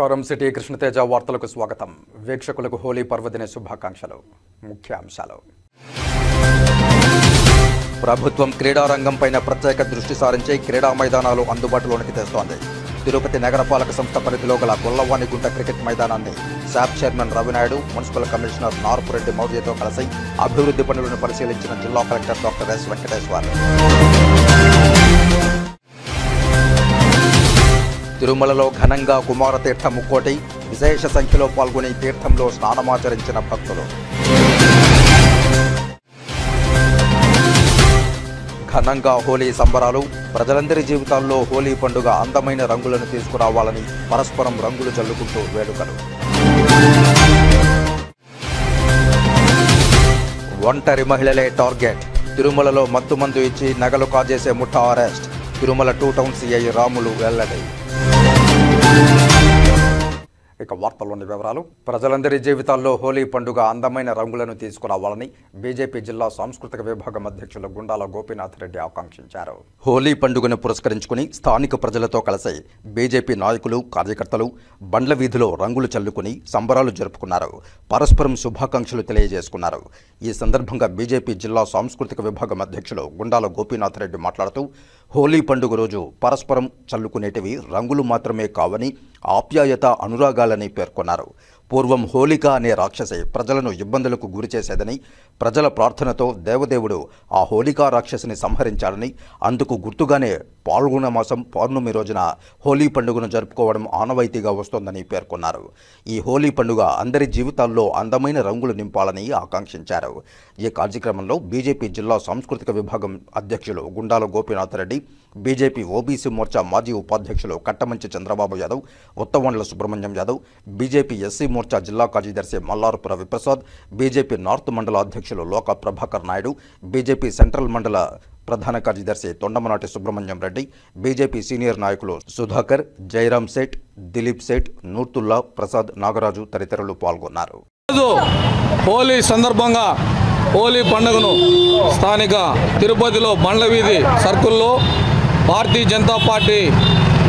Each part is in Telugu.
నమస్కారం సిటీ కృష్ణతేజ వార్తలకు స్వాగతం. వీక్షకులకు హోలీ పర్వదిన శుభాకాంక్షలు. ముఖ్యాంశాలు. ప్రభుత్వం క్రీడా రంగంపైన ప్రత్యేక దృష్టి సారించి క్రీడా మైదానాలు అందుబాటులోనికి తెస్తోంది. తిరుపతి నగరపాలక సంస్థ పరిధిలో గల గొల్లవాణిగుంట క్రికెట్ మైదానాన్ని SAAP chairman Ravinaidu, municipal commissioner Narpureddy మౌర్యతో కలిసి అభివృద్ధి పనులను పరిశీలించిన జిల్లా కలెక్టర్ డాక్టర్ ఎస్ వెంకటేశ్వర్. తిరుమలలో ఘనంగా కుమారతీర్థ ముక్కోటి, విశేష సంఖ్యలో పాల్గొని తీర్థంలో స్నానమాచరించిన భక్తులు. ఘనంగా హోలీ సంబరాలు. ప్రజలందరి జీవితాల్లో హోలీ పండుగ అందమైన రంగులను తీసుకురావాలని పరస్పరం రంగులు చల్లుకుంటూ వేడుకలు. ఒంటరి మహిళలే టార్గెట్. తిరుమలలో మత్తుమందు ఇచ్చి నగలు కాజేసే ముఠా arrest. Tirumala 2 town CI Ramulu వెల్లడి. ఇక వార్తల్లోని వివరాలు. ప్రజలందరి జీవితాల్లో హోలీ పండుగ అందమైన రంగులను తీసుకురావాలని బీజేపీ జిల్లా సాంస్కృతిక విభాగం అధ్యక్షులు గుండాల గోపీనాథ్ రెడ్డి ఆకాంక్షించారు. హోలీ పండుగను పురస్కరించుకుని స్థానిక ప్రజలతో కలిసి బీజేపీ నాయకులు, కార్యకర్తలు బండ్ల వీధిలో రంగులు చల్లుకుని సంబరాలు జరుపుకున్నారు. పరస్పరం శుభాకాంక్షలు తెలియజేసుకున్నారు. ఈ సందర్భంగా బీజేపీ జిల్లా సాంస్కృతిక విభాగం అధ్యక్షులు గుండాల గోపీనాథ్ రెడ్డి మాట్లాడుతూ, హోలీ పండుగ రోజు పరస్పరం చల్లుకునేటివి రంగులు మాత్రమే కావని, ఆప్యాయత, అనురాగాలని పేర్కొన్నారు. పూర్వం హోళిక అనే రాక్షసి ప్రజలను ఇబ్బందులకు గురిచేసేదని, ప్రజల ప్రార్థనతో దేవదేవుడు ఆ హోళికా రాక్షసిని సంహరించాడని, అందుకు గుర్తుగానే పాల్గొన మాసం పౌర్ణమి రోజున హోలీ పండుగను జరుపుకోవడం ఆనవాయితీగా వస్తోందని పేర్కొన్నారు. ఈ హోలీ పండుగ అందరి జీవితాల్లో అందమైన రంగులు నింపాలని ఆకాంక్షించారు. ఈ కార్యక్రమంలో బీజేపీ జిల్లా సాంస్కృతిక విభాగం అధ్యక్షులు గుండాల గోపీనాథ్ రెడ్డి, బీజేపీ ఓబీసీ మోర్చా మాజీ ఉపాధ్యక్షులు కట్టమంచి చంద్రబాబు యాదవ్, ఉత్తవండ్ల సుబ్రహ్మణ్యం యాదవ్, బీజేపీ ఎస్సీ మోర్చా జిల్లా కార్యదర్శి మల్లారపు రవిప్రసాద్, బీజేపీ నార్త్ మండల అధ్యక్షులు లోక ప్రభాకర్ నాయుడు, బీజేపీ సెంట్రల్ మండల ప్రధాన కార్యదర్శి తొండమనాటి సుబ్రహ్మణ్యం రెడ్డి, బీజేపీ సీనియర్ నాయకులు సుధాకర్, జైరామ్ సేట్, దిలీప్ సేట్, నూర్తుల్లా, ప్రసాద్, నాగరాజు తదితరులు పాల్గొన్నారు. హోలీ సందర్భంగా హోలీ పండుగను స్థానిక తిరుపతిలో బండ్ల వీధి సర్కిల్లో భారతీయ జనతా పార్టీ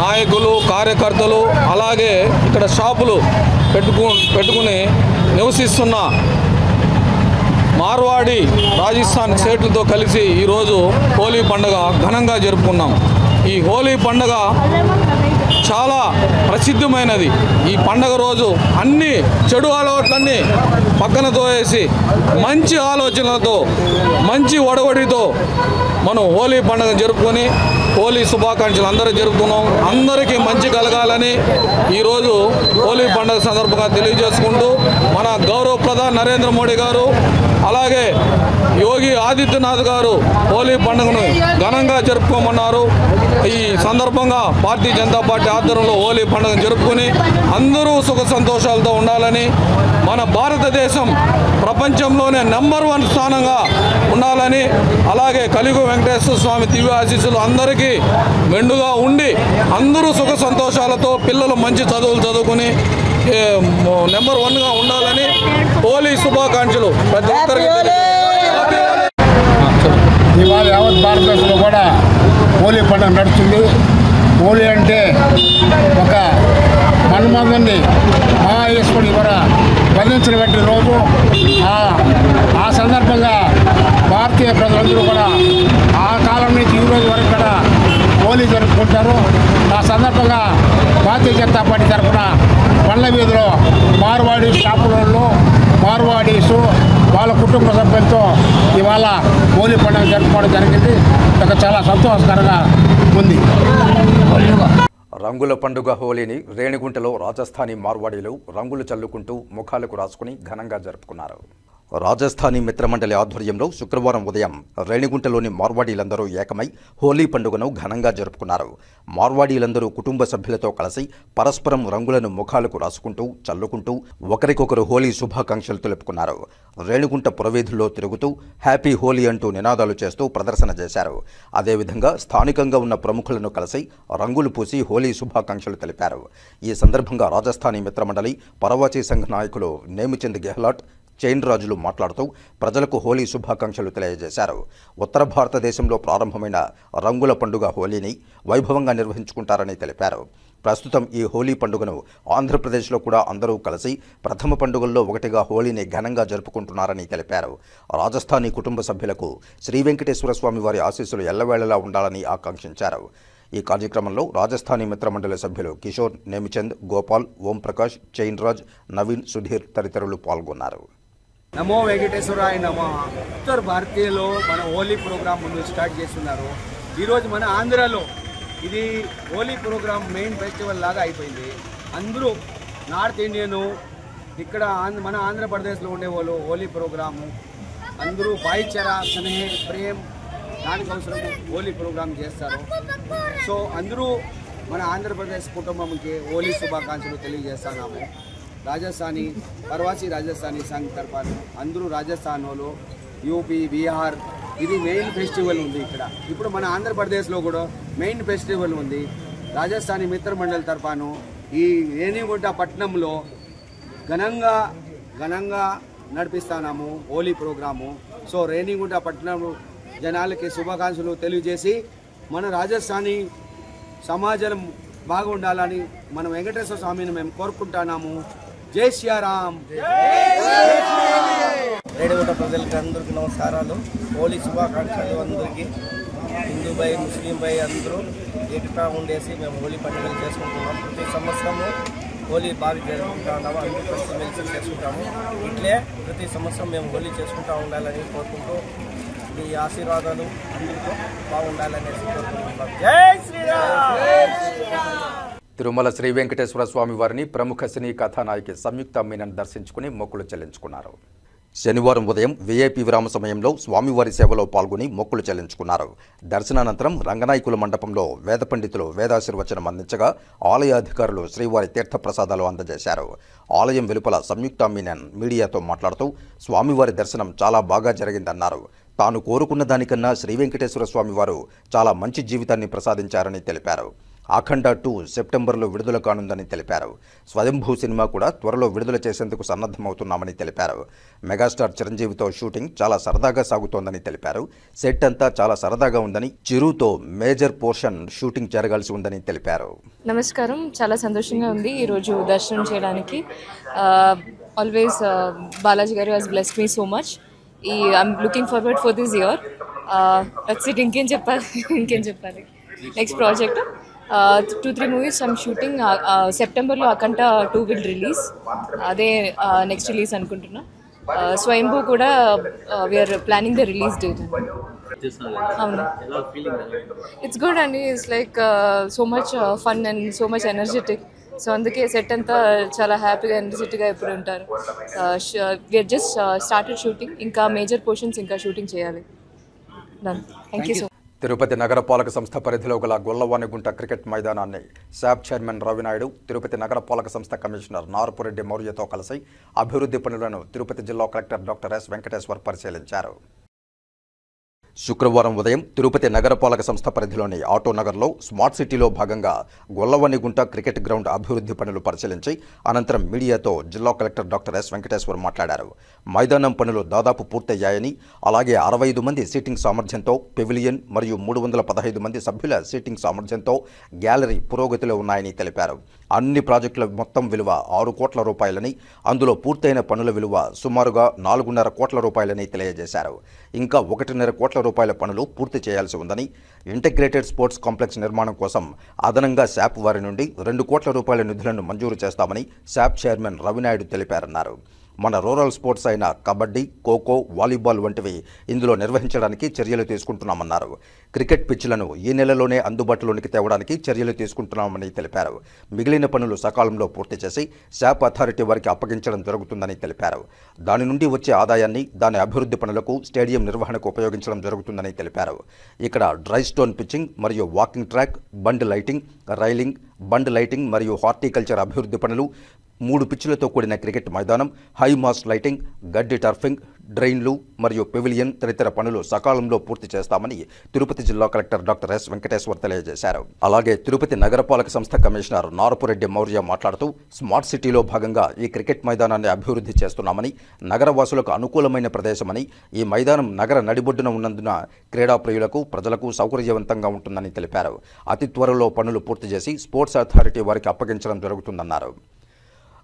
నాయకులు, కార్యకర్తలు, అలాగే ఇక్కడ షాపులు పెట్టుకుని నివసిస్తున్న మార్వాడి, రాజస్థాన్ సేట్లతో కలిసి ఈరోజు హోలీ పండుగ ఘనంగా జరుపుకున్నాం. ఈ హోలీ పండుగ చాలా ప్రసిద్ధమైనది. ఈ పండుగ రోజు అన్ని చెడు అలవాట్లన్నీ పక్కన తోయేసి మంచి ఆలోచనలతో, మంచి ఒడవడితో మనం హోలీ పండుగ జరుపుకొని హోలీ శుభాకాంక్షలు అందరూ జరుపుతున్నాం. అందరికీ మంచి కలగాలని ఈరోజు హోలీ పండుగ సందర్భంగా తెలియజేసుకుంటూ, మన గౌరవ ప్రధాని నరేంద్ర మోడీ గారు, అలాగే యోగి ఆదిత్యనాథ్ గారు హోలీ పండుగను ఘనంగా జరుపుకోమన్నారు. ఈ సందర్భంగా భారతీయ జనతా పార్టీ ఆధ్వర్యంలో హోలీ పండుగ జరుపుకొని అందరూ సుఖ సంతోషాలతో ఉండాలని, మన భారతదేశం ప్రపంచంలోనే నెంబర్ 1 స్థానంగా ఉండాలని, అలాగే కలియుగ వెంకటేశ్వర స్వామి దివ్య ఆశీస్సులు అందరికీ మెండుగా ఉండి అందరూ సుఖ సంతోషాలతో పిల్లలు మంచి చదువులు చదువుకుని నెంబర్ 1గా ఉండాలని హోలీ శుభాకాంక్షలు ప్రతి ఒక్కరికి. ఇవాళ యావత్ భారతదేశంలో కూడా హోలీ పండుగ నడుస్తుంది. హోలీ అంటే ఒక మన్మధుని మహాఈశ్వరుడి ద్వారా బంధించినటువంటి రోజు. ఆ సందర్భంగా భారతీయ ప్రజలందరూ కూడా ఆ కాలం నుంచి ఈ రోజు వరకు కూడా హోలీ జరుపుకుంటారు. ఆ సందర్భంగా భారతీయ జనతా పార్టీ తరఫున బండ్ల వీధిలో మార్వాడి షాపులలో మార్వాడీసు వాళ్ళ కుటుంబ సభ్యులతో ఇవాళ హోలీ పండుగ జరుపుకోవడం జరిగింది. ఒక చాలా సంతోషకరంగా ఉంది. రంగుల పండుగ హోలీని రేణిగుంటలో రాజస్థానీ మార్వాడీలు రంగులు చల్లుకుంటూ ముఖాలకు రాసుకుని ఘనంగా జరుపుకున్నారు. రాజస్థానీ మిత్రమండలి ఆధ్వర్యంలో శుక్రవారం ఉదయం రేణిగుంటలోని మార్వాడీలందరూ ఏకమై హోలీ పండుగను ఘనంగా జరుపుకున్నారు. మార్వాడీలందరూ కుటుంబ సభ్యులతో కలిసి పరస్పరం రంగులను ముఖాలకు రాసుకుంటూ, చల్లుకుంటూ ఒకరికొకరు హోలీ శుభాకాంక్షలు తెలుపుకున్నారు. రేణిగుంట పురవీధుల్లో తిరుగుతూ హ్యాపీ హోలీ అంటూ నినాదాలు చేస్తూ ప్రదర్శన చేశారు. అదేవిధంగా స్థానికంగా ఉన్న ప్రముఖులను కలిసి రంగులు పూసి హోలీ శుభాకాంక్షలు తెలిపారు. ఈ సందర్భంగా రాజస్థానీ మిత్రమండలి పరవాచీ సంఘ నాయకులు నేమిచంద్ గెహ్లాట్, చైన్ రాజులు మాట్లాడుతూ ప్రజలకు హోలీ శుభాకాంక్షలు తెలియజేశారు. ఉత్తర భారతదేశంలో ప్రారంభమైన రంగుల పండుగ హోలీని వైభవంగా నిర్వహించుకుంటారని తెలిపారు. ప్రస్తుతం ఈ హోలీ పండుగను ఆంధ్రప్రదేశ్లో కూడా అందరూ కలిసి ప్రథమ పండుగల్లో ఒకటిగా హోలీని ఘనంగా జరుపుకుంటున్నారని తెలిపారు. రాజస్థానీ కుటుంబ సభ్యులకు శ్రీ వెంకటేశ్వర స్వామి వారి ఆశీస్సులు ఎల్లవేళలా ఉండాలని ఆకాంక్షించారు. ఈ కార్యక్రమంలో రాజస్థానీ మిత్రమండలి సభ్యులు కిషోర్, నేమిచంద్, గోపాల్, ఓంప్రకాష్, చైన్రాజ్, నవీన్, సుధీర్ తదితరులు పాల్గొన్నారు. నమో వెంకటేశ్వరాయ నమో. ఉత్తర భారతీయులు మన హోలీ ప్రోగ్రాం ముందు స్టార్ట్ చేస్తున్నారు. ఈరోజు మన ఆంధ్రాలో ఇది హోలీ ప్రోగ్రాం మెయిన్ ఫెస్టివల్ లాగా అయిపోయింది. అందరూ నార్త్ ఇండియను ఇక్కడ మన ఆంధ్రప్రదేశ్లో ఉండేవాళ్ళు హోలీ ప్రోగ్రాము అందరూ భాయిచారా, స్నేహ, ప్రేమ దానికోసం హోలీ ప్రోగ్రాం చేస్తారు. సో అందరూ మన ఆంధ్రప్రదేశ్ కుటుంబంకి హోలీ శుభాకాంక్షలు తెలియజేస్తున్నాము. రాజస్థానీ ప్రవాసీ రాజస్థానీ సంఘ్ తరఫున అందరూ రాజస్థాన్ వాళ్ళు, యూపీ, బీహార్ ఇది మెయిన్ ఫెస్టివల్ ఉంది ఇక్కడ. ఇప్పుడు మన ఆంధ్రప్రదేశ్లో కూడా మెయిన్ ఫెస్టివల్ ఉంది. రాజస్థానీ మిత్రమండలి తరఫున ఈ రేణిగుంట పట్టణంలో ఘనంగా నడిపిస్తున్నాము హోలీ ప్రోగ్రాము. సో రేణిగుంట పట్టణం జనాలకి శుభాకాంక్షలు తెలియజేసి మన రాజస్థానీ సమాజం బాగుండాలని మన వెంకటేశ్వర స్వామిని మేము కోరుకుంటున్నాము. జై శ్రీరామ్. రేణిగుంట ప్రజలకి అందరికీ నమస్కారాలు. హోలీ శుభాకాంక్షలు అందరికీ. హిందూ భాయ్, ముస్లిం భాయ్ అందరూ ఏకతా ఉండేసి మేము హోలీ పండుగలు చేసుకుంటున్నాం. ప్రతి సంవత్సరము హోలీ బాగా జరుపుకుంటా ఉన్నాము. అందరూ కలిసి మెలిసి చేసుకుంటాము. ఇట్లే ప్రతి సంవత్సరం మేము హోలీ చేసుకుంటూ ఉండాలని కోరుకుంటూ మీ ఆశీర్వాదాలు అందరితో బాగుండాలనేసి కోరుకుంటున్నాం. జై శ్రీరామ్. తిరుమల శ్రీ వెంకటేశ్వర స్వామి వారిని ప్రముఖ సినీ కథానాయకి సంయుక్త మీనన్ దర్శించుకుని మొక్కులు చెల్లించుకున్నారు. శనివారం ఉదయం వీఐపీ విరామ సమయంలో స్వామివారి సేవలో పాల్గొని మొక్కులు చెల్లించుకున్నారు. దర్శనానంతరం రంగనాయకుల మండపంలో వేద పండితులు వేదాశీర్వచనం అందించగా ఆలయ అధికారులు శ్రీవారి తీర్థప్రసాదాలు అందజేశారు. ఆలయం వెలుపల సంయుక్త మీనన్ మీడియాతో మాట్లాడుతూ స్వామివారి దర్శనం చాలా బాగా జరిగిందన్నారు. తాను కోరుకున్న దానికన్నా శ్రీ వెంకటేశ్వర స్వామివారు చాలా మంచి జీవితాన్ని ప్రసాదించారని తెలిపారు. అఖండ 2 సెప్టెంబర్లో విడుదల కానుందని తెలిపారు. స్వయంభూ సినిమా కూడా త్వరలో విడుదల చేసేందుకు సన్నద్ధమవుతున్నామని తెలిపారు. మెగాస్టార్ చిరంజీవితో షూటింగ్ చాలా సరదాగా సాగుతోందని తెలిపారు. సెట్ అంతా చాలా సరదాగా ఉందని, చిరుతో మేజర్ పోర్షన్ షూటింగ్ జరగాల్సి ఉందని తెలిపారు. నమస్కారం, చాలా సంతోషంగా ఉంది ఈరోజు దర్శనం చేయడానికి. ఆల్వేస్ బాలాజీ గారు has blessed me so much. I'm looking forward for this year. That's it. ఇంకేం చెప్పాలి. Next project 2-3 movies I'm shooting. సెప్టెంబర్లో అఖండ 2 విల్ రిలీజ్. అదే నెక్స్ట్ రిలీజ్ అనుకుంటున్నా. స్వయంభూ కూడా we're planning the release date. అవును, ఇట్స్ గుడ్ అండి. It's like so much fun and so much energetic. So అందుకే సెట్ అంతా చాలా హ్యాపీగా ఎనర్జెటిక్గా ఎప్పుడు ఉంటారు. We just started shooting. ఇంకా మేజర్ పోర్షన్స్ ఇంకా షూటింగ్ చేయాలి. Done. Thank you so much. Tirupati నగరపాలక సంస్థ పరిధిలో గల గొల్లవానిగుంట క్రికెట్ మైదానాన్ని శాప్ చైర్మన్ రవినాయుడు, తిరుపతి నగరపాలక సంస్థ కమిషనర్ నారపురెడ్డి మౌర్యతో కలిసి అభివృద్ధి పనులను తిరుపతి జిల్లా కలెక్టర్ డాక్టర్ ఎస్ వెంకటేశ్వర్ పరిశీలించారు. శుక్రవారం ఉదయం తిరుపతి నగరపాలక సంస్థ పరిధిలోని ఆటోనగర్లో స్మార్ట్ సిటీలో భాగంగా గొల్లవనిగుంట క్రికెట్ గ్రౌండ్ అభివృద్ధి పనులు పరిశీలించి అనంతరం మీడియాతో జిల్లా కలెక్టర్ డాక్టర్ ఎస్ వెంకటేశ్వర్ మాట్లాడారు. మైదానం పనులు దాదాపు పూర్తయ్యాయని, అలాగే 65 మంది సీటింగ్ సామర్థ్యంతో పెవిలియన్ మరియు 315 మంది సభ్యుల సీటింగ్ సామర్థ్యంతో గ్యాలరీ పురోగతిలో ఉన్నాయని తెలిపారు. అన్ని ప్రాజెక్టుల మొత్తం విలువ 6 కోట్ల రూపాయలని, అందులో పూర్తయిన పనుల విలువ సుమారుగా 4.5 కోట్ల రూపాయలని తెలియజేశారు. ఇంకా 1.5 కోట్ల రూపాయల పనులు పూర్తి చేయాల్సి ఉందని, ఇంటిగ్రేటెడ్ స్పోర్ట్స్ కాంప్లెక్స్ నిర్మాణం కోసం అదనంగా శాప్ వారి నుండి 2 కోట్ల రూపాయల నిధులను మంజూరు చేస్తామని శాప్ చైర్మన్ రవినాయుడు తెలిపారన్నారు. మన రూరల్ స్పోర్ట్స్ అయిన కబడ్డీ, ఖోఖో, వాలీబాల్ వంటివి ఇందులో నిర్వహించడానికి చర్యలు తీసుకుంటున్నామన్నారు. క్రికెట్ పిచ్లను ఈ నెలలోనే అందుబాటులోనికి తేవడానికి చర్యలు తీసుకుంటున్నామని తెలిపారు. మిగిలిన పనులు సకాలంలో పూర్తి చేసి శాప్ అథారిటీ వారికి అప్పగించడం జరుగుతుందని తెలిపారు. దాని నుండి వచ్చే ఆదాయాన్ని దాని అభివృద్ధి పనులకు, స్టేడియం నిర్వహణకు ఉపయోగించడం జరుగుతుందని తెలిపారు. ఇక్కడ డ్రై స్టోన్ పిచ్చింగ్ మరియు walking track, bund lighting, railing, bund lighting మరియు హార్టికల్చర్ అభివృద్ధి పనులు, 3 పిచ్చులతో కూడిన క్రికెట్ మైదానం, హై మాస్ట్ లైటింగ్, గడ్డి టర్ఫింగ్, డ్రైన్లు మరియు పెవిలియన్ తదితర పనులు సకాలంలో పూర్తి చేస్తామని తిరుపతి జిల్లా కలెక్టర్ డాక్టర్ ఎస్ వెంకటేశ్వర్ తెలియజేశారు. అలాగే తిరుపతి నగరపాలక సంస్థ కమిషనర్ నారపురెడ్డి మౌర్య మాట్లాడుతూ స్మార్ట్ సిటీలో భాగంగా ఈ క్రికెట్ మైదానాన్ని అభివృద్ధి చేస్తున్నామని, నగరవాసులకు అనుకూలమైన ప్రదేశమని, ఈ మైదానం నగర నడిబొడ్డున ఉన్నందున క్రీడా ప్రియులకు ప్రజలకు సౌకర్యవంతంగా ఉంటుందని తెలిపారు. అతి త్వరలో పనులు పూర్తి చేసి స్పోర్ట్స్ అథారిటీ వారికి అప్పగించడం జరుగుతుందన్నారు.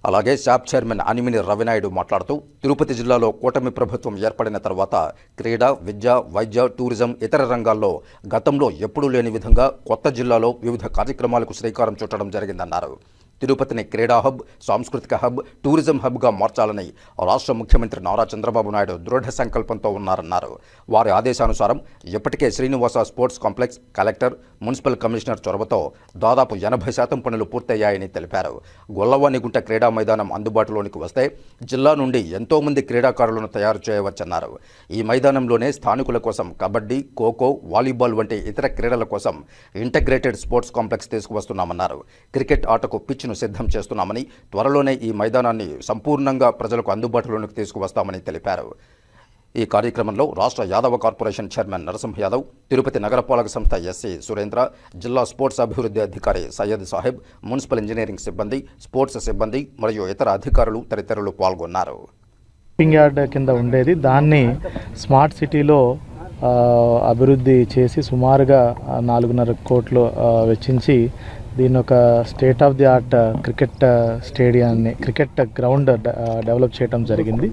అలాగే శాప్ చైర్మన్ అనిమిని రవినాయుడు మాట్లాడుతూ తిరుపతి జిల్లాలో కూటమి ప్రభుత్వం ఏర్పడిన తర్వాత క్రీడా, విద్య, వైద్య, టూరిజం ఇతర రంగాల్లో గతంలో ఎప్పుడూ లేని విధంగా కొత్త జిల్లాలో వివిధ కార్యక్రమాలకు శ్రీకారం చుట్టడం జరిగిందన్నారు. తిరుపతిని క్రీడా హబ్, సాంస్కృతిక హబ్, టూరిజం హబ్గా మార్చాలని రాష్ట్ర ముఖ్యమంత్రి నారా చంద్రబాబు నాయుడు దృఢ సంకల్పంతో ఉన్నారన్నారు. వారి ఆదేశానుసారం ఇప్పటికే Srinivasa sports complex, collector, municipal commissioner చొరవతో దాదాపు 80% పనులు పూర్తయ్యాయని తెలిపారు. గొల్లవానిగుంట క్రీడా మైదానం అందుబాటులోనికి వస్తే జిల్లా నుండి ఎంతోమంది క్రీడాకారులను తయారు చేయవచ్చన్నారు. ఈ మైదానంలోనే స్థానికుల కోసం కబడ్డీ, ఖోఖో, వాలీబాల్ వంటి ఇతర క్రీడల కోసం ఇంటగ్రేటెడ్ స్పోర్ట్స్ కాంప్లెక్స్ తీసుకువస్తున్నామన్నారు. క్రికెట్ ఆటకు పిచ్ సిద్ధం చేస్తున్నామని, త్వరలోనే ఈ మైదానాన్ని సంపూర్ణంగా ప్రజలకు అందుబాటులోకి తీసుకువస్తామని తెలిపారు. ఈ కార్యక్రమంలో రాష్ట్ర యాదవ కార్పొరేషన్ చైర్మన్ నరసింహ యాదవ్, తిరుపతి నగరపాలక సంస్థ ఎస్సీ సురేంద్ర, జిల్లా స్పోర్ట్స్ అభివృద్ధి అధికారి సయ్యద్ సాహెబ్, మున్సిపల్ ఇంజనీరింగ్ సిబ్బంది, స్పోర్ట్స్ సిబ్బంది మరియు ఇతర అధికారులు తదితరులు పాల్గొన్నారు. యార్డ్ కింద ఉండేది దాన్ని స్మార్ట్ సిటీలో అభివృద్ధి చేసి సుమారుగా 4.5 కోట్లు వెచ్చించి దీన్ని ఒక state of the art cricket స్టేడియాన్ని, క్రికెట్ గ్రౌండ్ డెవలప్ చేయడం జరిగింది.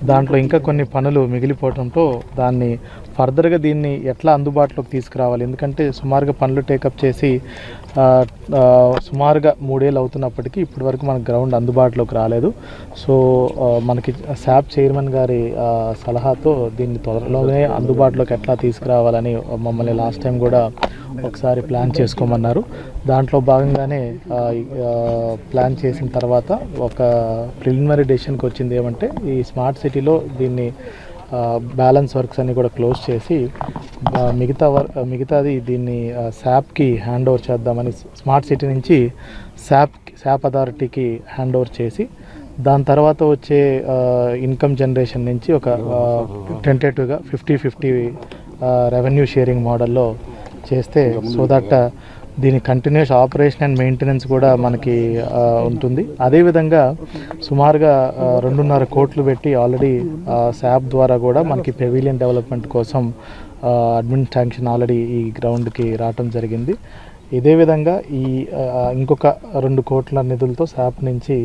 దాంట్లో ఇంకా కొన్ని పనులు మిగిలిపోవడంతో దాన్ని ఫర్దర్గా దీన్ని ఎట్లా అందుబాటులోకి తీసుకురావాలి, ఎందుకంటే సుమారుగా పనులు టేకప్ చేసి సుమారుగా 3 ఏళ్ళు అవుతున్నప్పటికీ ఇప్పటి వరకు మనకు గ్రౌండ్ అందుబాటులోకి రాలేదు. సో మనకి శాప్ చైర్మన్ గారి సలహాతో దీన్ని త్వరలోనే అందుబాటులోకి ఎట్లా తీసుకురావాలని మమ్మల్ని లాస్ట్ టైం కూడా ఒకసారి ప్లాన్ చేసుకోమన్నారు. దాంట్లో భాగంగానే ప్లాన్ చేసిన తర్వాత ఒక ప్రిలిమినరీ డెసిషన్కి వచ్చింది ఏమంటే ఈ స్మార్ట్ సిటీలో దీన్ని బ్యాలెన్స్ వర్క్స్ అన్ని కూడా క్లోజ్ చేసి మిగతాది దీన్ని శాప్కి హ్యాండ్ ఓవర్ చేద్దామని, స్మార్ట్ సిటీ నుంచి శాప్ అథారిటీకి హ్యాండ్ ఓవర్ చేసి దాని తర్వాత వచ్చే ఇన్కమ్ జనరేషన్ నుంచి ఒక టెంటేటివ్గా 50-50 రెవెన్యూ షేరింగ్ మోడల్లో చేస్తే సో దట్ దీని కంటిన్యూస్ ఆపరేషన్ అండ్ మెయింటెనెన్స్ కూడా మనకి ఉంటుంది. అదేవిధంగా సుమారుగా 2.5 కోట్లు పెట్టి ఆల్రెడీ శాప్ ద్వారా కూడా మనకి పెవిలియన్ డెవలప్మెంట్ కోసం అడ్మిన్ శాంక్షన్ ఆల్రెడీ ఈ గ్రౌండ్కి రావటం జరిగింది. ఇదే విధంగా ఈ ఇంకొక 2 కోట్ల నిధులతో శాప్ నుంచి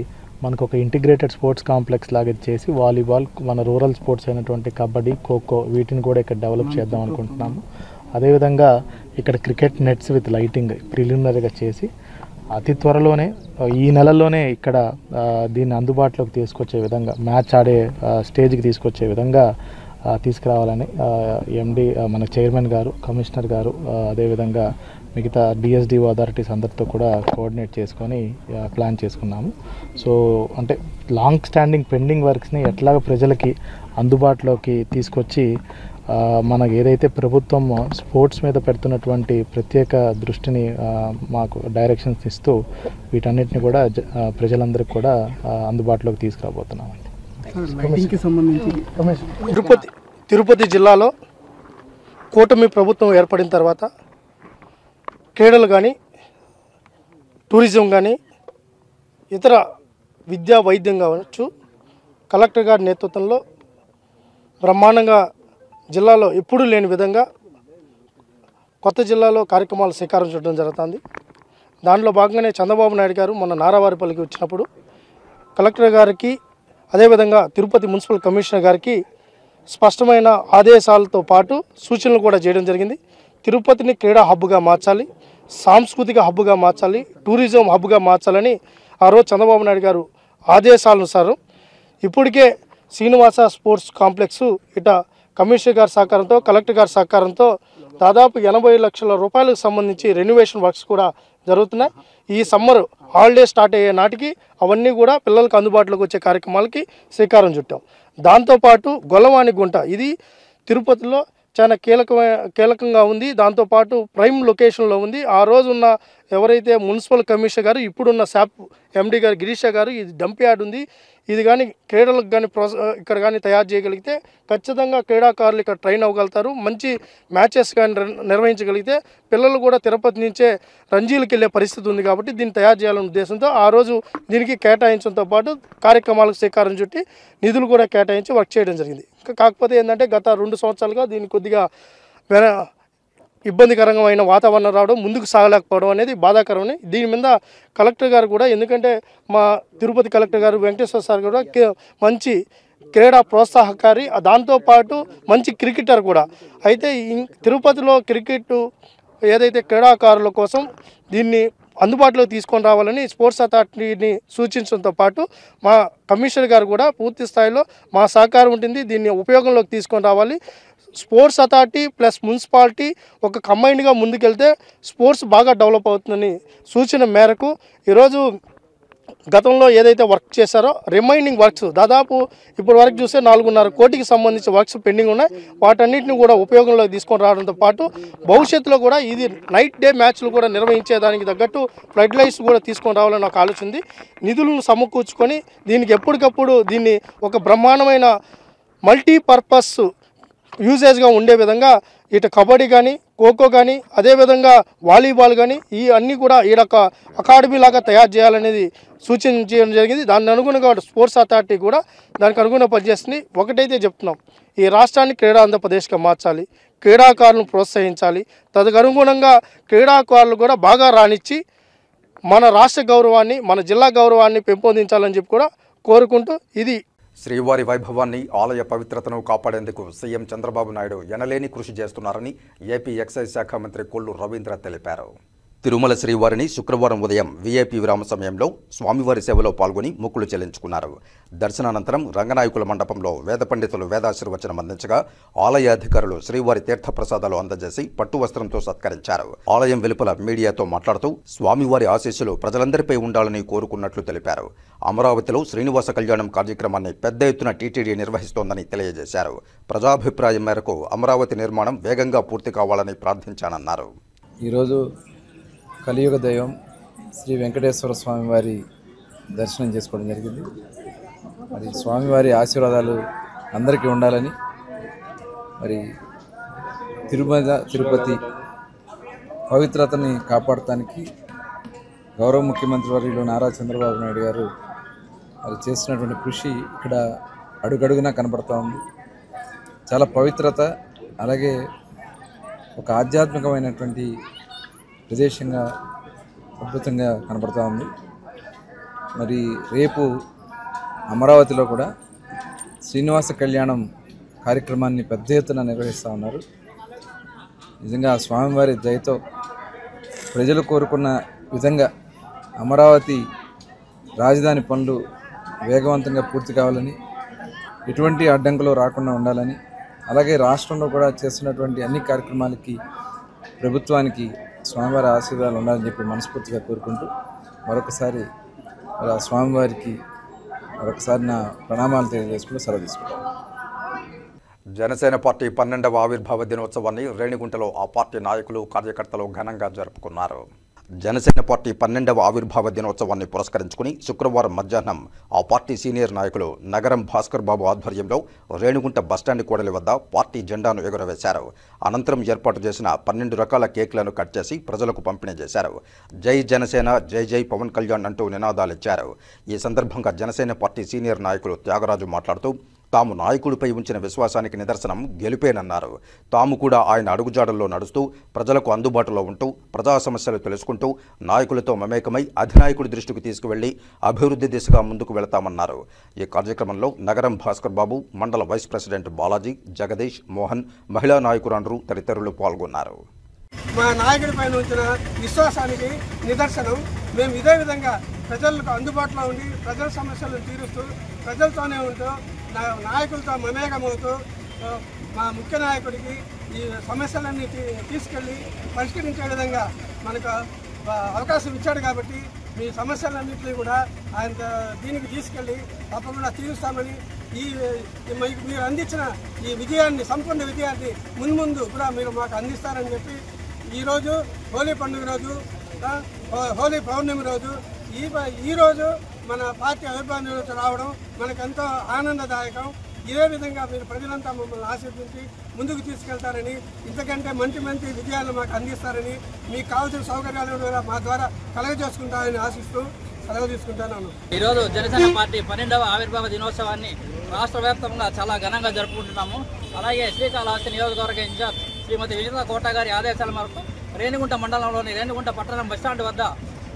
మనకు ఒక ఇంటిగ్రేటెడ్ స్పోర్ట్స్ కాంప్లెక్స్ లాగా చేసి వాలీబాల్, మన రూరల్ స్పోర్ట్స్ అయినటువంటి కబడ్డీ, ఖోఖో వీటిని కూడా ఇక్కడ డెవలప్ చేద్దాం అనుకుంటున్నాము. అదేవిధంగా ఇక్కడ క్రికెట్ నెట్స్ విత్ లైటింగ్ ప్రిలిమినరీగా చేసి అతి త్వరలోనే ఈ నెలలోనే ఇక్కడ దీన్ని అందుబాటులోకి తీసుకొచ్చే విధంగా, మ్యాచ్ ఆడే స్టేజ్కి తీసుకొచ్చే విధంగా తీసుకురావాలని ఎండి మన చైర్మన్ గారు, కమిషనర్ గారు, అదేవిధంగా మిగతా డిఎస్డిఓ అథారిటీస్ అందరితో కూడా కోఆర్డినేట్ చేసుకొని ప్లాన్ చేసుకున్నాము. సో అంటే లాంగ్ స్టాండింగ్ పెండింగ్ వర్క్స్ని ఎట్లాగ ప్రజలకి అందుబాటులోకి తీసుకొచ్చి మనకు ఏదైతే ప్రభుత్వం స్పోర్ట్స్ మీద పెడుతున్నటువంటి ప్రత్యేక దృష్టిని మాకు డైరెక్షన్స్ ఇస్తూ వీటన్నిటిని కూడా ప్రజలందరికీ కూడా అందుబాటులోకి తీసుకురాబోతున్నామండి. తిరుపతి జిల్లాలో కూటమి ప్రభుత్వం ఏర్పడిన తర్వాత క్రీడలు కానీ, టూరిజం కానీ, ఇతర విద్యా వైద్యం కావచ్చు కలెక్టర్ గారి నేతృత్వంలో బ్రహ్మాండంగా జిల్లాలో ఎప్పుడూ లేని విధంగా కొత్త జిల్లాలో కార్యక్రమాలు శ్రీకారం చుట్టడం జరుగుతుంది. దాంట్లో భాగంగానే చంద్రబాబు నాయుడు గారు మొన్న నారావారిపల్లికి వచ్చినప్పుడు కలెక్టర్ గారికి, అదేవిధంగా తిరుపతి మున్సిపల్ కమిషనర్ గారికి స్పష్టమైన ఆదేశాలతో పాటు సూచనలు కూడా చేయడం జరిగింది. తిరుపతిని క్రీడా హబ్గా మార్చాలి, సాంస్కృతిక హబ్గా మార్చాలి, టూరిజం హబ్గా మార్చాలని ఆ రోజు చంద్రబాబు నాయుడు గారు ఆదేశాలనుసారం ఇప్పటికే శ్రీనివాస స్పోర్ట్స్ కాంప్లెక్స్ ఇట కమిషనర్ గారి సహకారంతో, కలెక్టర్ గారి సహకారంతో దాదాపు 80 లక్షల రూపాయలకు సంబంధించి రెన్యువేషన్ వర్క్స్ కూడా జరుగుతున్నాయి. ఈ సమ్మర్ హాలిడే స్టార్ట్ అయ్యే నాటికి అవన్నీ కూడా పిల్లలకు అందుబాటులోకి వచ్చే కార్యక్రమాలకి శ్రీకారం చుట్టాం. దాంతోపాటు గొల్లవాణి గుంట, ఇది తిరుపతిలో చాలా కీలకంగా ఉంది. దాంతోపాటు ప్రైమ్ లొకేషన్లో ఉంది. ఆ రోజు ఉన్న ఎవరైతే మున్సిపల్ కమిషనర్ గారు, ఇప్పుడున్న శాప్ ఎండి గారు గిరీష గారు, ఇది డంప్ యార్డ్ ఉంది. ఇది కానీ క్రీడలకు కానీ ఇక్కడ కానీ తయారు చేయగలిగితే ఖచ్చితంగా క్రీడాకారులు ఇక్కడ ట్రైన్ అవ్వగలుగుతారు. మంచి మ్యాచెస్ కానీ నిర్వహించగలిగితే పిల్లలు కూడా తిరుపతి నుంచే రంజీలకు వెళ్ళే పరిస్థితి ఉంది. కాబట్టి దీన్ని తయారు చేయాలనే ఉద్దేశంతో ఆ రోజు దీనికి కేటాయించడంతో పాటు కార్యక్రమాలకు శ్రీకారం చుట్టి నిధులు కూడా కేటాయించి వర్క్ చేయడం జరిగింది. కాకపోతే ఏంటంటే గత 2 సంవత్సరాలుగా దీన్ని కొద్దిగా ఇబ్బందికరమైన వాతావరణం రావడం, ముందుకు సాగలేకపోవడం అనేది బాధాకరమని. దీని మీద కలెక్టర్ గారు కూడా, ఎందుకంటే మా తిరుపతి కలెక్టర్ గారు వెంకటేశ్వర సార్ కూడా మంచి క్రీడా ప్రోత్సాహకారి, దాంతోపాటు మంచి క్రికెటర్ కూడా. అయితే తిరుపతిలో క్రికెట్ ఏదైతే క్రీడాకారుల కోసం దీన్ని అందుబాటులో తీసుకొని రావాలని స్పోర్ట్స్ అథారిటీని సూచించడంతో పాటు మా కమిషనర్ గారు కూడా పూర్తి స్థాయిలో మా సహకారం ఉంటుంది, దీన్ని ఉపయోగంలోకి తీసుకొని రావాలి. స్పోర్ట్స్ అథారిటీ ప్లస్ మున్సిపాలిటీ ఒక కంబైన్డ్గా ముందుకెళ్తే స్పోర్ట్స్ బాగా డెవలప్ అవుతుందని సూచన మేరకు ఈరోజు గతంలో ఏదైతే వర్క్ చేశారో రిమైనింగ్ వర్క్స్ దాదాపు ఇప్పటి వరకు చూస్తే 4.5 కోటికి సంబంధించిన వర్క్స్ పెండింగ్ ఉన్నాయి. వాటన్నిటిని కూడా ఉపయోగంలోకి తీసుకొని రావడంతో పాటు భవిష్యత్తులో కూడా ఇది నైట్ డే మ్యాచ్లు కూడా నిర్వహించేదానికి తగ్గట్టు ఫ్లడ్ లైట్స్ కూడా తీసుకొని రావాలని నాకు ఆలోచన ఉంది. నిధులను సమకూర్చుకొని దీనికి ఎప్పటికప్పుడు దీన్ని ఒక బ్రహ్మాండమైన మల్టీపర్పస్ యూజేజ్గా ఉండే విధంగా ఇటు కబడ్డీ కానీ, ఖోఖో కానీ, అదేవిధంగా వాలీబాల్ కానీ ఈ అన్నీ కూడా ఈడొక అకాడమీ లాగా తయారు చేయాలనేది సూచించడం జరిగింది. దానికి అనుగుణంగా స్పోర్ట్స్ అథారిటీ కూడా దానికి అనుగుణంగా పనిచేస్తుంది. ఒకటైతే చెప్తున్నాం, ఈ రాష్ట్రాన్ని క్రీడా ఆంధ్రప్రదేశ్గా మార్చాలి, క్రీడాకారులను ప్రోత్సహించాలి. తదనుగుణంగా క్రీడాకారులు కూడా బాగా రాణించి మన రాష్ట్ర గౌరవాన్ని, మన జిల్లా గౌరవాన్ని పెంపొందించాలని చెప్పి కూడా కోరుకుంటూ ఇది శ్రీవారి వైభవాన్ని, ఆలయ పవిత్రతను కాపాడేందుకు సీఎం చంద్రబాబు నాయుడు ఎనలేని కృషి చేస్తున్నారని ఏపీ ఎక్సైజ్ శాఖ మంత్రి కొల్లు రవీంద్ర తెలిపారు. తిరుమల శ్రీవారిని శుక్రవారం ఉదయం వీఐపీ విరామ సమయంలో స్వామివారి సేవలో పాల్గొని మొక్కులు చెల్లించుకున్నారు. దర్శనానంతరం రంగనాయకుల మండపంలో వేద పండితులు వేదాశీర్వచనం అందించగా ఆలయ అధికారులు శ్రీవారి తీర్థప్రసాదాలు అందజేసి పట్టు వస్త్రంతో సత్కరించారు. ఆలయం వెలుపల మీడియాతో మాట్లాడుతూ స్వామివారి ఆశీస్సులు ప్రజలందరిపై ఉండాలని కోరుకున్నట్లు తెలిపారు. అమరావతిలో శ్రీనివాస కళ్యాణం కార్యక్రమాన్ని పెద్ద ఎత్తున టీటీడీ నిర్వహిస్తోందని తెలియజేశారు. ప్రజాభిప్రాయం మేరకు అమరావతి నిర్మాణం వేగంగా పూర్తి కావాలని ప్రార్థించానన్నారు. ఈరోజు కలియుగ దైవం శ్రీ వెంకటేశ్వర స్వామి వారి దర్శనం చేసుకోవడం జరిగింది. మరి స్వామివారి ఆశీర్వాదాలు అందరికీ ఉండాలని, మరి తిరుపతి పవిత్రతని కాపాడటానికి గౌరవ ముఖ్యమంత్రి వర్యులు నారా చంద్రబాబు నాయుడు గారు మరి చేసినటువంటి కృషి ఇక్కడ అడుగడుగునా కనబడుతూ ఉంది. చాలా పవిత్రత, అలాగే ఒక ఆధ్యాత్మికమైనటువంటి ప్రదేశంగా అద్భుతంగా కనబడుతూ ఉంది. మరి రేపు అమరావతిలో కూడా శ్రీనివాస కళ్యాణం కార్యక్రమాన్ని పెద్ద ఎత్తున నిర్వహిస్తూ ఉన్నారు. నిజంగా స్వామివారి దయతో ప్రజలు కోరుకున్న విధంగా అమరావతి రాజధాని పనులు వేగవంతంగా పూర్తి కావాలని, ఎటువంటి అడ్డంకులు రాకుండా ఉండాలని, అలాగే రాష్ట్రంలో కూడా చేస్తున్నటువంటి అన్ని కార్యక్రమాలకి ప్రభుత్వానికి స్వామివారి ఆశీర్వాదాలు ఉండాలని చెప్పి మనస్ఫూర్తిగా కోరుకుంటూ మరొకసారి స్వామివారికి మరొకసారి నా ప్రణామాలు తెలియజేసుకుంటూ సెలవు తీసుకుంటాను. జనసేన పార్టీ 12వ ఆవిర్భావ దినోత్సవాన్ని రేణిగుంటలో ఆ పార్టీ నాయకులు, కార్యకర్తలు ఘనంగా జరుపుకున్నారు. జనసేన పార్టీ 12వ ఆవిర్భావ దినోత్సవాన్ని పురస్కరించుకుని శుక్రవారం మధ్యాహ్నం ఆ పార్టీ సీనియర్ నాయకులు నగరం భాస్కర్ బాబు ఆధ్వర్యంలో రేణిగుంట బస్టాండ్ కూడలి వద్ద పార్టీ జెండాను ఎగురవేశారు. అనంతరం ఏర్పాటు చేసిన 12 రకాల కేక్లను కట్ చేసి ప్రజలకు పంపిణీ చేశారు. జై జనసేన, జై జై పవన్ కళ్యాణ్ అంటూ నినాదాలిచ్చారు. ఈ సందర్భంగా జనసేన పార్టీ సీనియర్ నాయకులు త్యాగరాజు మాట్లాడుతూ తాము నాయకుడిపై ఉంచిన విశ్వాసానికి నిదర్శనం గెలుపేనన్నారు. తాము కూడా ఆయన అడుగుజాడల్లో నడుస్తూ ప్రజలకు అందుబాటులో ఉంటూ ప్రజా సమస్యలు తెలుసుకుంటూ నాయకులతో మమేకమై అధినాయకుడి దృష్టికి తీసుకువెళ్లి అభివృద్ధి దిశగా ముందుకు వెళతామన్నారు. ఈ కార్యక్రమంలో నగరం భాస్కర్ బాబు, మండల వైస్ ప్రెసిడెంట్ బాలాజీ, జగదీష్, మోహన్, మహిళా నాయకురాండ్రు తదితరులు పాల్గొన్నారు. మా నాయకుడి పైన ఉంచిన విశ్వాసానికి నిదర్శనం. మేము ఇదే విధంగా ప్రజలకు అందుబాటులో ఉండి ప్రజల సమస్యలను తీరుస్తూ ప్రజలతోనే ఉంటూ నాయకులతో మమేకమవుతూ మా ముఖ్య నాయకుడికి ఈ సమస్యలన్నీ తీసుకెళ్ళి పరిష్కరించే విధంగా మనకు అవకాశం ఇచ్చాడు. కాబట్టి మీ సమస్యలన్నింటినీ కూడా ఆయన దీనికి తీసుకెళ్ళి తప్పకుండా తీరుస్తామని మీరు అందించిన ఈ విజయాన్ని, సంపూర్ణ విజయాన్ని మున్ముందు కూడా మీరు మాకు అందిస్తారని చెప్పి ఈరోజు హోలీ పండుగ రోజు, హోలీ పౌర్ణమి రోజు, ఈరోజు మన పార్టీ ఆవిర్భావం రావడం మనకెంతో ఆనందదాయకం. ఇదే విధంగా మీరు ప్రజలంతా మమ్మల్ని ఆశీర్వదించి ముందుకు తీసుకెళ్తారని, ఇంతకంటే మంచి మంచి విజయాలు మాకు అందిస్తారని, మీకు కావాల్సిన సౌకర్యాలు కూడా మా ద్వారా కలగజేసుకుంటారని ఆశిస్తూ సెలవు తీసుకుంటున్నాను. ఈరోజు జనసేన పార్టీ 12వ ఆవిర్భావ దినోత్సవాన్ని రాష్ట్ర వ్యాప్తంగా చాలా ఘనంగా జరుపుకుంటున్నాము. అలాగే శ్రీకాళహస్తి నియోజకవర్గ ఇన్ఛార్జ్ శ్రీమతి విజయ కోట గారి ఆదేశాల మేరకు రేణిగుంట మండలంలోని రేణిగుంట పట్టణం బస్టాండ్ వద్ద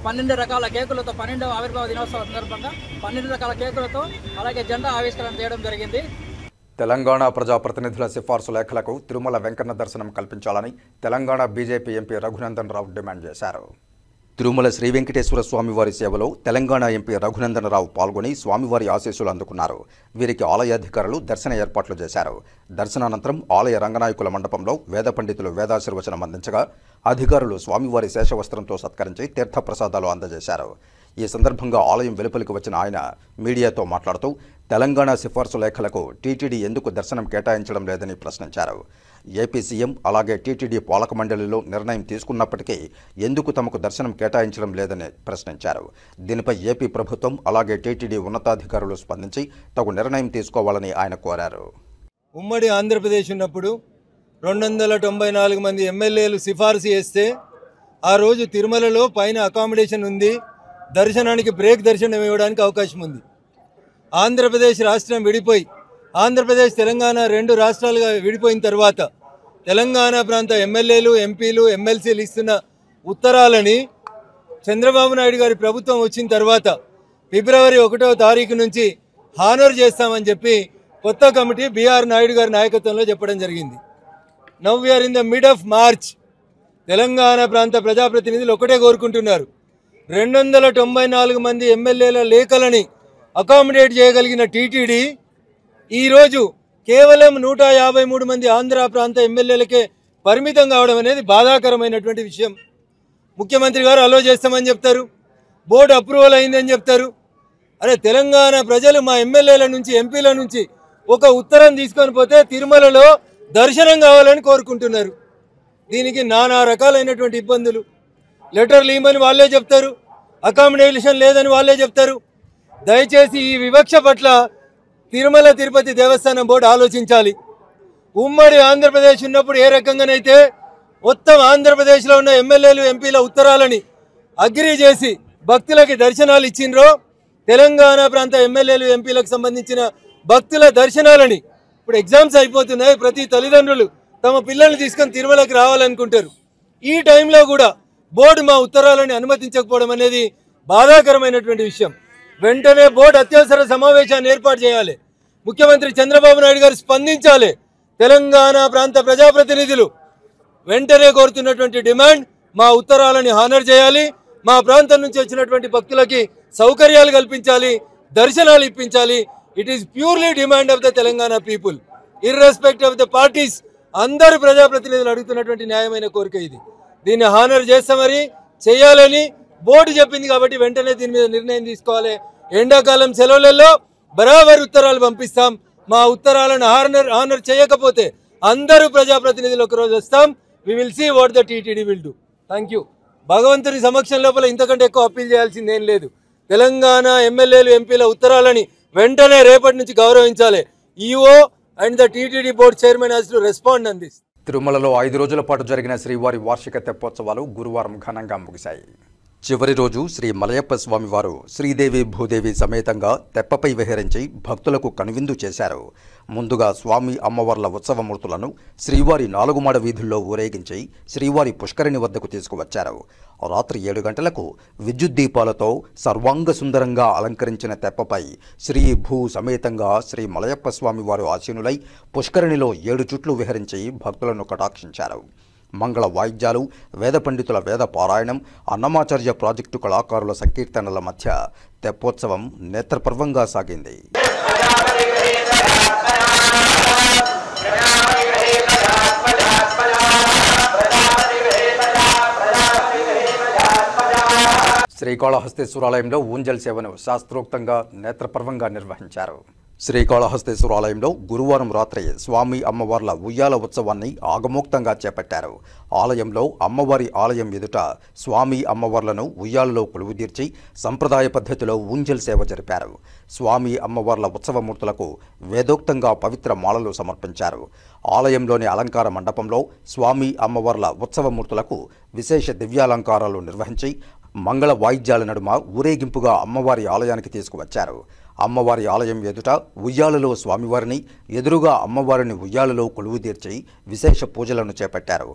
12 రకాల కేకులతో 12వ ఆవిర్భావ దినోత్సవం సందర్భంగా 12 రకాల కేకులతో అలాగే జెండా ఆవిష్కరణ చేయడం జరిగింది. తెలంగాణ ప్రజాప్రతినిధుల సిఫార్సు లేఖలకు తిరుమల వెంకన్న దర్శనం కల్పించాలని Telangana BJP MP Raghunandan Rao demand చేశారు. తిరుమల శ్రీ వెంకటేశ్వర స్వామివారి సేవలో తెలంగాణ ఎంపీ రఘునందన్ రావు పాల్గొని స్వామివారి ఆశీస్సులు అందుకున్నారు. వీరికి ఆలయాధికారులు దర్శన ఏర్పాట్లు చేశారు. దర్శనానంతరం ఆలయ రంగనాయకుల మండపంలో వేద పండితులు వేదాశీర్వచనం అందించగా అధికారులు స్వామివారి శేషవస్త్రంతో సత్కరించి తీర్థప్రసాదాలు అందజేశారు. ఈ సందర్భంగా ఆలయం వెలుపలికి వచ్చిన ఆయన మీడియాతో మాట్లాడుతూ తెలంగాణ సిఫార్సు లేఖలకు టీటీడీ ఎందుకు దర్శనం కేటాయించడం లేదని ప్రశ్నించారు. ఏపీ సీఎం అలాగే టీటీడీ పాలక మండలిలో నిర్ణయం తీసుకున్నప్పటికీ ఎందుకు తమకు దర్శనం కేటాయించడం లేదని ప్రశ్నించారు. దీనిపై ఏపీ ప్రభుత్వం అలాగే టీటీడీ ఉన్నతాధికారులు స్పందించి తగు నిర్ణయం తీసుకోవాలని ఆయన కోరారు. ఉమ్మడి ఆంధ్రప్రదేశ్ ఉన్నప్పుడు 294 మంది ఎమ్మెల్యేలు సిఫార్సు చేస్తే ఆ రోజు తిరుమలలో పైన అకామిడేషన్ ఉంది, దర్శనానికి బ్రేక్ దర్శనం ఇవ్వడానికి అవకాశం ఉంది. ఆంధ్రప్రదేశ్ రాష్ట్రం విడిపోయి ఆంధ్రప్రదేశ్ తెలంగాణ 2 రాష్ట్రాలుగా విడిపోయిన తర్వాత తెలంగాణ ప్రాంత ఎమ్మెల్యేలు, ఎంపీలు, ఎమ్మెల్సీలు ఇస్తున్న ఉత్తరాలని చంద్రబాబు నాయుడు గారి ప్రభుత్వం వచ్చిన తర్వాత ఫిబ్రవరి 1వ తారీఖు నుంచి హానర్ చేస్తామని చెప్పి కొత్త కమిటీ బీఆర్ నాయుడు గారి నాయకత్వంలో చెప్పడం జరిగింది. Now we're in the mid of March. Telangana ప్రాంత ప్రజాప్రతినిధులు ఒకటే కోరుకుంటున్నారు, 294 మంది ఎమ్మెల్యేల లేఖలని అకామిడేట్ చేయగలిగిన టీటీడీ ఈరోజు కేవలం 153 మంది ఆంధ్ర ప్రాంత ఎమ్మెల్యేలకే పరిమితం కావడం అనేది బాధాకరమైనటువంటి విషయం. ముఖ్యమంత్రి గారు అలో చేస్తామని చెప్తారు, బోర్డు అప్రూవల్ అయిందని చెప్తారు. అరే తెలంగాణ ప్రజలు మా ఎమ్మెల్యేల నుంచి, ఎంపీల నుంచి ఒక ఉత్తరం తీసుకొని పోతే తిరుమలలో దర్శనం కావాలని కోరుకుంటున్నారు. దీనికి నానా రకాలైనటువంటి ఇబ్బందులు. లెటర్లు ఇవ్వమని వాళ్ళే చెప్తారు, అకామిడేషన్ లేదని వాళ్ళే చెప్తారు. దయచేసి ఈ వివక్ష పట్ల తిరుమల తిరుపతి దేవస్థానం బోర్డు ఆలోచించాలి. ఉమ్మడి ఆంధ్రప్రదేశ్ ఉన్నప్పుడు ఏ రకంగానైతే మొత్తం ఆంధ్రప్రదేశ్లో ఉన్న ఎమ్మెల్యేలు, ఎంపీల ఉత్తరాలని అగ్రీ చేసి భక్తులకి దర్శనాలు ఇచ్చిండ్రో, తెలంగాణ ప్రాంత ఎమ్మెల్యేలు, ఎంపీలకు సంబంధించిన భక్తుల దర్శనాలని ఇప్పుడు ఎగ్జామ్స్ అయిపోతున్నాయి. ప్రతి తల్లిదండ్రులు తమ పిల్లల్ని తీసుకొని తిరుమలకి రావాలనుకుంటారు. ఈ టైంలో కూడా బోర్డు మా ఉత్తరాలని అనుమతించకపోవడం అనేది బాధాకరమైనటువంటి విషయం. వెంటనే బోర్డు అత్యవసర సమావేశాన్ని ఏర్పాటు చేయాలి. ముఖ్యమంత్రి చంద్రబాబు నాయుడు గారు స్పందించాలి. తెలంగాణ ప్రాంత ప్రజాప్రతినిధులు వెంటనే కోరుతున్నటువంటి డిమాండ్, మా ఉత్తరాలని హానర్ చేయాలి, మా ప్రాంతం నుంచి వచ్చినటువంటి భక్తులకి సౌకర్యాలు కల్పించాలి, దర్శనాలు ఇప్పించాలి. It is purely demand of the Telangana people, irrespective of the parties. అందరు ప్రజాప్రతినిధులు అడుగుతున్నటువంటి న్యాయమైన కోరిక ఇది. దీన్ని హానర్ చేస్తామని చేయాలని బోర్డు చెప్పింది కాబట్టి వెంటనే దీని మీద నిర్ణయం తీసుకోవాలి. ఎండాకాలం సెలవులలో బరాబర్ ఉత్తరాలు పంపిస్తాం. మా ఉత్తరాలను హానర్ చేయకపోతే అందరూ ప్రజాప్రతినిధులు ఒకరోజు వస్తాం. We will see what the TTD will do. Thank you. భగవంతుని సమక్షం లోపల ఇంతకంటే ఎక్కువ అప్పీల్ చేయాల్సింది ఏం లేదు. తెలంగాణ ఎమ్మెల్యేలు, ఎంపీల ఉత్తరాలని వెంటనే రేపటి నుంచి గౌరవించాలి. EO and the TTD board chairman has to respond on this. తిరుమలలో 5 రోజుల పాటు జరిగిన శ్రీవారి వార్షిక తెప్పోత్సవాలు గురువారం ఘనంగా ముగిశాయి. చివరి రోజు శ్రీ మలయప్ప స్వామివారు శ్రీదేవి భూదేవి సమేతంగా తెప్పపై విహరించి భక్తులకు కనువిందు చేశారు. ముందుగా స్వామి అమ్మవార్ల ఉత్సవమూర్తులను శ్రీవారి 4 మాడ వీధుల్లో ఊరేగించి శ్రీవారి పుష్కరిణి వద్దకు తీసుకువచ్చారు. రాత్రి 7 గంటలకు విద్యుత్ దీపాలతో సర్వాంగ సుందరంగా అలంకరించిన తెప్పపై శ్రీ భూ సమేతంగా శ్రీ మలయప్ప స్వామివారు ఆసీనులై పుష్కరిణిలో 7 చుట్లు విహరించి భక్తులను కటాక్షించారు. మంగళ వాయిద్యాలు, వేద పండితుల వేద పారాయణం, అన్నమాచార్య ప్రాజెక్టు కళాకారుల సంకీర్తనల మధ్య తెప్పోత్సవం నేత్రపర్వంగా సాగింది. శ్రీకాళహస్తీశ్వరాలయంలో ఊంజల్ సేవను శాస్త్రోక్తంగా నేత్రపర్వంగా నిర్వహించారు. శ్రీకాళహస్తేశ్వర ఆలయంలో గురువారం రాత్రి స్వామి అమ్మవార్ల ఉయ్యాల ఉత్సవాన్ని ఆగమోక్తంగా చేపట్టారు. ఆలయంలో అమ్మవారి ఆలయం ఎదుట స్వామి అమ్మవార్లను ఉయ్యాలలో కొలువుదీర్చి సంప్రదాయ పద్ధతిలో ఊంజల్ సేవ జరిపారు. స్వామి అమ్మవార్ల ఉత్సవమూర్తులకు వేదోక్తంగా పవిత్ర మాలలు సమర్పించారు. ఆలయంలోని అలంకార మండపంలో స్వామి అమ్మవార్ల ఉత్సవమూర్తులకు విశేష దివ్యాలంకారాలు నిర్వహించి మంగళ వాయిద్యాల నడుమ ఊరేగింపుగా అమ్మవారి ఆలయానికి తీసుకువచ్చారు. అమ్మవారి ఆలయం ఎదుట ఉయ్యాలలో స్వామివారిని, ఎదురుగా అమ్మవారిని ఉయ్యాలలో కొలువుదీర్చి విశేష పూజలను చేపట్టారు.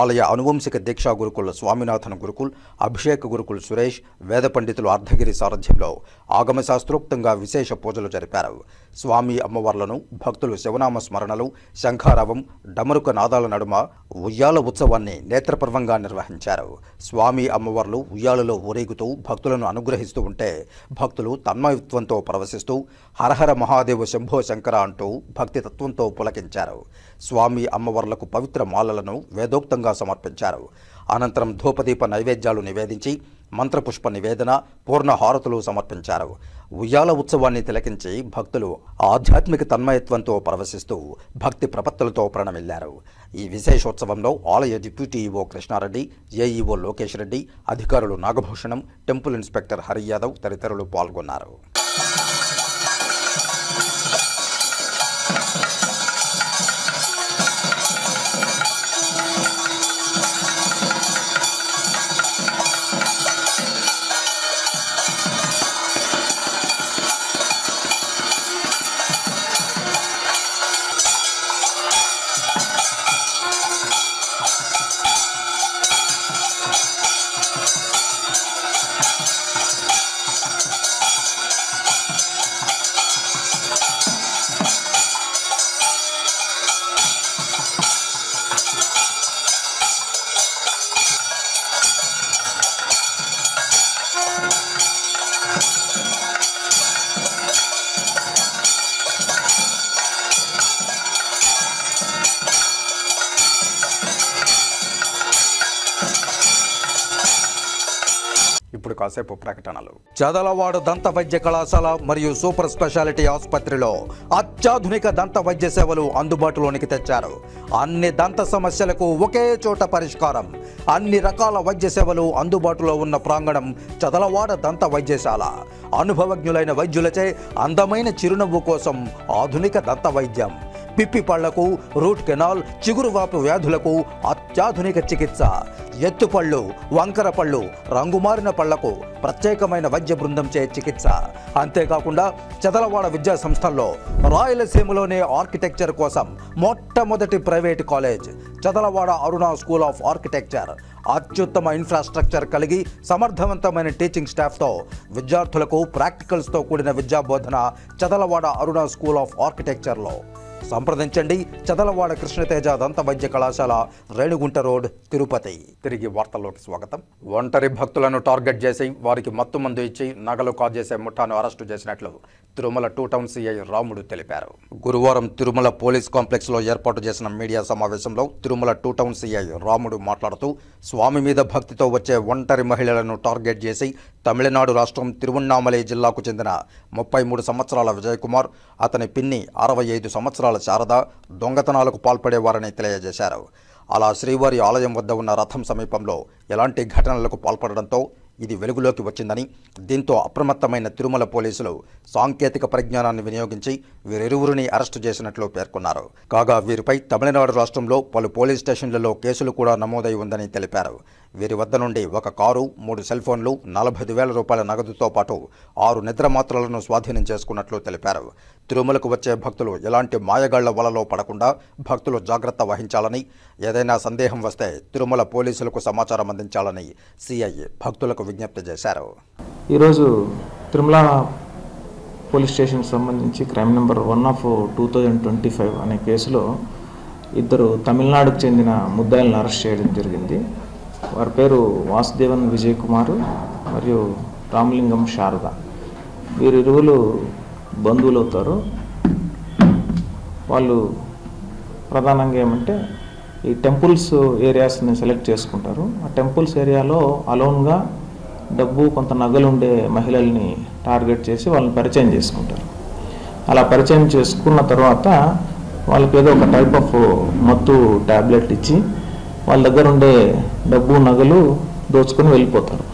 ఆలయ అనువంశిక దీక్షా గురుకుల్ స్వామినాథన్ గురుకుల్, అభిషేక గురుకుల్ సురేష్, వేద పండితులు అర్ధగిరి సారథ్యంలో ఆగమశాస్త్రోక్తంగా విశేష పూజలు జరిపారు. స్వామి అమ్మవార్లను భక్తులు శివనామ స్మరణలు, శంఖారావం, డమరుక నాదాల నడుమ ఉయ్యాల ఉత్సవాన్ని నేత్రపర్వంగా నిర్వహించారు. స్వామి అమ్మవార్లు ఉయ్యాలలో ఊరేగుతూ భక్తులను అనుగ్రహిస్తూ ఉంటే భక్తులు తన్మయత్వంతో ప్రవశిస్తూ హరహర మహాదేవ శంభో శంకర అంటూ భక్తి తత్వంతో పులకించారు. స్వామి అమ్మవార్లకు పవిత్ర మాలలను వేదోక్తంగా సమర్పించారు. అనంతరం ధూపదీప నైవేద్యాలు నివేదించి మంత్రపుష్ప నివేదన, పూర్ణ హారతులు సమర్పించారు. ఉయ్యాల ఉత్సవాన్ని తిలకించి భక్తులు ఆధ్యాత్మిక తన్మయత్వంతో ప్రవశిస్తూ భక్తి ప్రపత్తులతో ప్రణమిల్లారు. ఈ విశేషోత్సవంలో ఆలయ deputy EO Krishna Reddy, AEO Lokesh Reddy, అధికారులు నాగభూషణం, టెంపుల్ ఇన్స్పెక్టర్ హరి యాదవ్ తదితరులు పాల్గొన్నారు. ఇప్పుడు కాసేపు ప్రకటనలు. చదలవాడ దంత వైద్య కళాశాల మరియు సూపర్ స్పెషాలిటీ ఆసుపత్రిలో అత్యాధునిక దంత వైద్య సేవలు అందుబాటులోనికి తెచ్చారు. అన్ని దంత సమస్యలకు ఒకే చోట పరిష్కారం. అన్ని రకాల వైద్య సేవలు అందుబాటులో ఉన్న ప్రాంగణం చదలవాడ దంత వైద్యశాల. అనుభవజ్ఞులైన వైద్యులచే అందమైన చిరునవ్వు కోసం ఆధునిక దంత వైద్యం. పిప్పి పళ్లకు, రూట్ కెనాల్, చిగురువాపు వ్యాధులకు అత్యాధునిక చికిత్స. ఎత్తుపళ్ళు, వంకర పళ్ళు, రంగుమారిన పళ్లకు ప్రత్యేకమైన వైద్య బృందంచే చికిత్స. అంతేకాకుండా చదలవాడ విద్యా సంస్థల్లో రాయలసీమలోనే ఆర్కిటెక్చర్ కోసం మొట్టమొదటి private college Chadalavada Aruna school of architecture. అత్యుత్తమ ఇన్ఫ్రాస్ట్రక్చర్ కలిగి సమర్థవంతమైన టీచింగ్ స్టాఫ్తో విద్యార్థులకు ప్రాక్టికల్స్తో కూడిన విద్యాబోధన చదలవాడ అరుణ స్కూల్ ఆఫ్ ఆర్కిటెక్చర్లో. సంప్రదించండి. చదలవాడ కృష్ణతేజ దంత వైద్య కళాశాల, రేణుగుంట రోడ్, తిరుపతి. తిరిగి వార్తల్లోకి స్వాగతం. ఒంటరి భక్తులను టార్గెట్ చేసి వారికి మత్తు మందు ఇచ్చి నగలు కాజేసే ముఠాను అరెస్టు చేసినట్లు తిరుమల 2 టౌన్ సిఐ రాముడు తెలిపారు. గురువారం తిరుమల పోలీస్ కాంప్లెక్స్లో ఏర్పాటు చేసిన మీడియా సమావేశంలో తిరుమల 2 టౌన్ సిఐ రాముడు మాట్లాడుతూ స్వామి మీద భక్తితో వచ్చే ఒంటరి మహిళలను టార్గెట్ చేసి తమిళనాడు రాష్ట్రం తిరువన్నామలై జిల్లాకు చెందిన 33 సంవత్సరాల విజయ్ కుమార్, అతని పిన్ని 65 సంవత్సరాల శారద దొంగతనాలకు పాల్పడేవారని తెలియజేశారు. అలా శ్రీవారి ఆలయం వద్ద ఉన్న రథం సమీపంలో ఎలాంటి ఘటనలకు పాల్పడడంతో ఇది వెలుగులోకి వచ్చిందని, దీంతో అప్రమత్తమైన తిరుమల పోలీసులు సాంకేతిక పరిజ్ఞానాన్ని వినియోగించి వీరిరువురిని అరెస్టు చేసినట్లు పేర్కొన్నారు. కాగా వీరిపై తమిళనాడు రాష్ట్రంలో పలు పోలీస్ స్టేషన్లలో కేసులు కూడా నమోదై ఉందని తెలిపారు. వీరి వద్ద నుండి ఒక కారు, 3 సెల్ ఫోన్లు, 45,000 రూపాయల నగదుతో పాటు 6 నిద్ర మాత్రలను స్వాధీనం చేసుకున్నట్లు తెలిపారు. తిరుమలకు వచ్చే భక్తులు ఎలాంటి మాయగాళ్ల వలలో పడకుండా భక్తులు జాగ్రత్త వహించాలని, ఏదైనా సందేహం వస్తే తిరుమల పోలీసులకు సమాచారం అందించాలని సిఐ భక్తులకు విజ్ఞప్తి చేశారు. ఈరోజు తిరుమల పోలీస్ స్టేషన్కి సంబంధించి క్రైమ్ నెంబర్ 1/2025 అనే కేసులో 2 తమిళనాడుకు చెందిన ముద్దాయిలను అరెస్ట్ చేయడం జరిగింది. వారి పేరు వాసుదేవన్ విజయ్ కుమార్ మరియు రామలింగం శారద. వీరిరువులు బంధువులు అవుతారు. వాళ్ళు ప్రధానంగా ఏమంటే ఈ టెంపుల్స్ ఏరియాస్ని సెలెక్ట్ చేసుకుంటారు. ఆ టెంపుల్స్ ఏరియాలో అలోన్గా డబ్బు కొంత నగలు ఉండే మహిళల్ని టార్గెట్ చేసి వాళ్ళని పరిచయం చేసుకుంటారు. అలా పరిచయం చేసుకున్న తర్వాత వాళ్ళకి ఏదో ఒక టైప్ ఆఫ్ మత్తు ట్యాబ్లెట్ ఇచ్చి వాళ్ళ దగ్గర ఉండే డబ్బు నగలు దోచుకొని వెళ్ళిపోతారు.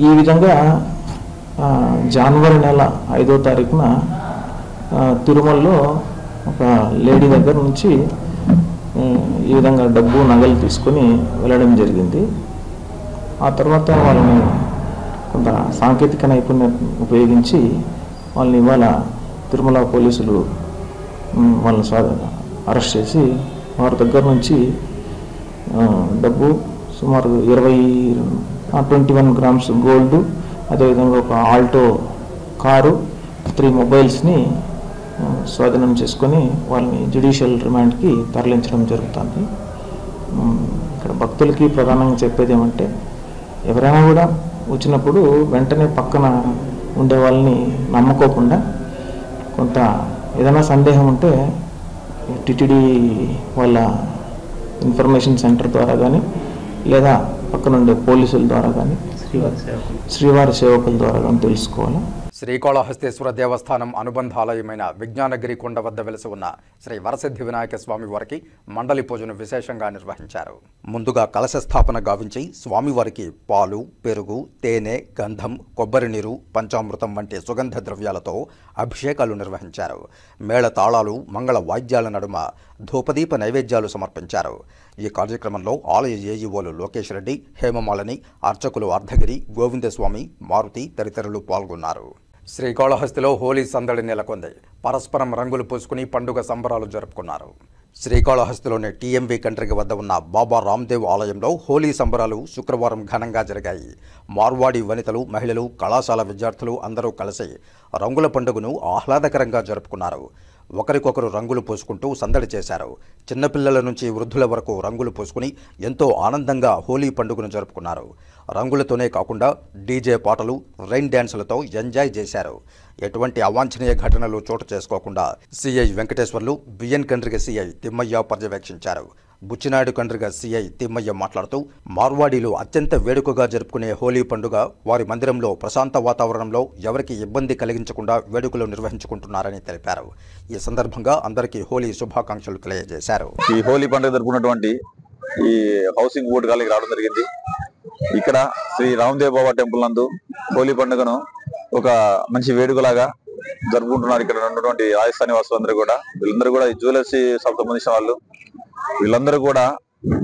ఈ విధంగా జనవరి నెల 5వ తారీఖున తిరుమలలో ఒక లేడీ దగ్గర నుంచి ఈ విధంగా డబ్బు నగలు తీసుకొని వెళ్ళడం జరిగింది. ఆ తర్వాత వాళ్ళని కొంత సాంకేతిక నైపుణ్యం ఉపయోగించి వాళ్ళని ఇవాళ తిరుమల పోలీసులు వాళ్ళని అరెస్ట్ చేసి వారి దగ్గర నుంచి డబ్బు సుమారు 21 గ్రామ్స్ గోల్డ్, అదేవిధంగా ఒక ఆల్టో కారు, 3 మొబైల్స్ని స్వాధీనం చేసుకొని వాళ్ళని జ్యుడిషియల్ రిమాండ్కి తరలించడం జరుగుతుంది. ఇక్కడ భక్తులకి ప్రధానంగా చెప్పేది ఏమంటే, ఎవరైనా కూడా వచ్చినప్పుడు వెంటనే పక్కన ఉండే వాళ్ళని నమ్మకోకుండా కొంత ఏదైనా సందేహం ఉంటే టిటిడి వాళ్ళ ఇన్ఫర్మేషన్ సెంటర్ ద్వారా కానీ లేదా పక్కన ఉండే పోలీసుల ద్వారా కానీ శ్రీవారి సేవకుల ద్వారా కానీ తెలుసుకోవాలి. శ్రీకాళహస్తీశ్వర దేవస్థానం అనుబంధ ఆలయమైన విజ్ఞానగిరి కొండ వద్ద వెలసి ఉన్న శ్రీ వరసిద్ధి వినాయక స్వామి వారికి మండలి పూజను విశేషంగా నిర్వహించారు. ముందుగా కలశ స్థాపన గావించి స్వామివారికి పాలు, పెరుగు, తేనె, గంధం, కొబ్బరి నీరు, పంచామృతం వంటి సుగంధ ద్రవ్యాలతో అభిషేకాలు నిర్వహించారు. మేళ తాళాలు, మంగళ వాయిద్యాల నడుమ ధూపదీప నైవేద్యాలు సమర్పించారు. ఈ కార్యక్రమంలో ఆలయ ఏఈఓలు లోకేష్ రెడ్డి, హేమమాలని, అర్చకులు అర్ధగిరి, గోవిందస్వామి, మారుతి తదితరులు పాల్గొన్నారు. శ్రీకాళహస్తిలో హోలీ సందడి నెలకొంది. పరస్పరం రంగులు పూసుకుని పండుగ సంబరాలు జరుపుకున్నారు. శ్రీకాళహస్తిలోని టీఎంవీ కంట్రికి వద్ద ఉన్న బాబా రామ్దేవ్ ఆలయంలో హోలీ సంబరాలు శుక్రవారం ఘనంగా జరిగాయి. మార్వాడి వనితలు, మహిళలు, కళాశాల విద్యార్థులు అందరూ కలిసి రంగుల పండుగను ఆహ్లాదకరంగా జరుపుకున్నారు. ఒకరికొకరు రంగులు పూసుకుంటూ సందడి చేశారు. చిన్నపిల్లల నుంచి వృద్ధుల వరకు రంగులు పూసుకుని ఎంతో ఆనందంగా హోలీ పండుగను జరుపుకున్నారు. రంగులతోనే కాకుండా డీజే పాటలు, రైన్ డ్యాన్సులతో ఎంజాయ్ చేశారు. ఎటువంటి అవాంఛనీయ ఘటనలు చోటు చేసుకోకుండా CI Venkateswarlu, BN Kandriga CI Thimmaiah పర్యవేక్షించారు. బుచ్చినాయుడు కండ్రిగ సిఐ తిమ్మయ్య మాట్లాడుతూ, మార్వాడీలు అత్యంత వేడుకగా జరుపుకునే హోలీ పండుగ వారి మందిరంలో ప్రశాంత వాతావరణంలో ఎవరికి ఇబ్బంది కలిగించకుండా వేడుకలు నిర్వహించుకుంటున్నారని తెలిపారు. ఈ సందర్భంగా అందరికీ హోలీ శుభాకాంక్షలు తెలియజేశారు. ఈ హోలీ పండుగ జరుపుకున్నటువంటి ఈ హౌసింగ్ బోర్డు కాలనీకి రావడం జరిగింది. ఇక్కడ శ్రీ రామ్దేవ్ బాబా టెంపుల్ నందు హోలీ పండుగను ఒక మంచి వేడుకలాగా జరుపుకుంటున్నారు. ఇక్కడ ఉన్నటువంటి రాజస్థానీ వాసులందరూ కూడా, వీళ్ళందరూ కూడా ఈ జ్యువెలర్సీ షాప్ సంబంధించిన వాళ్ళు, వీళ్ళందరూ కూడా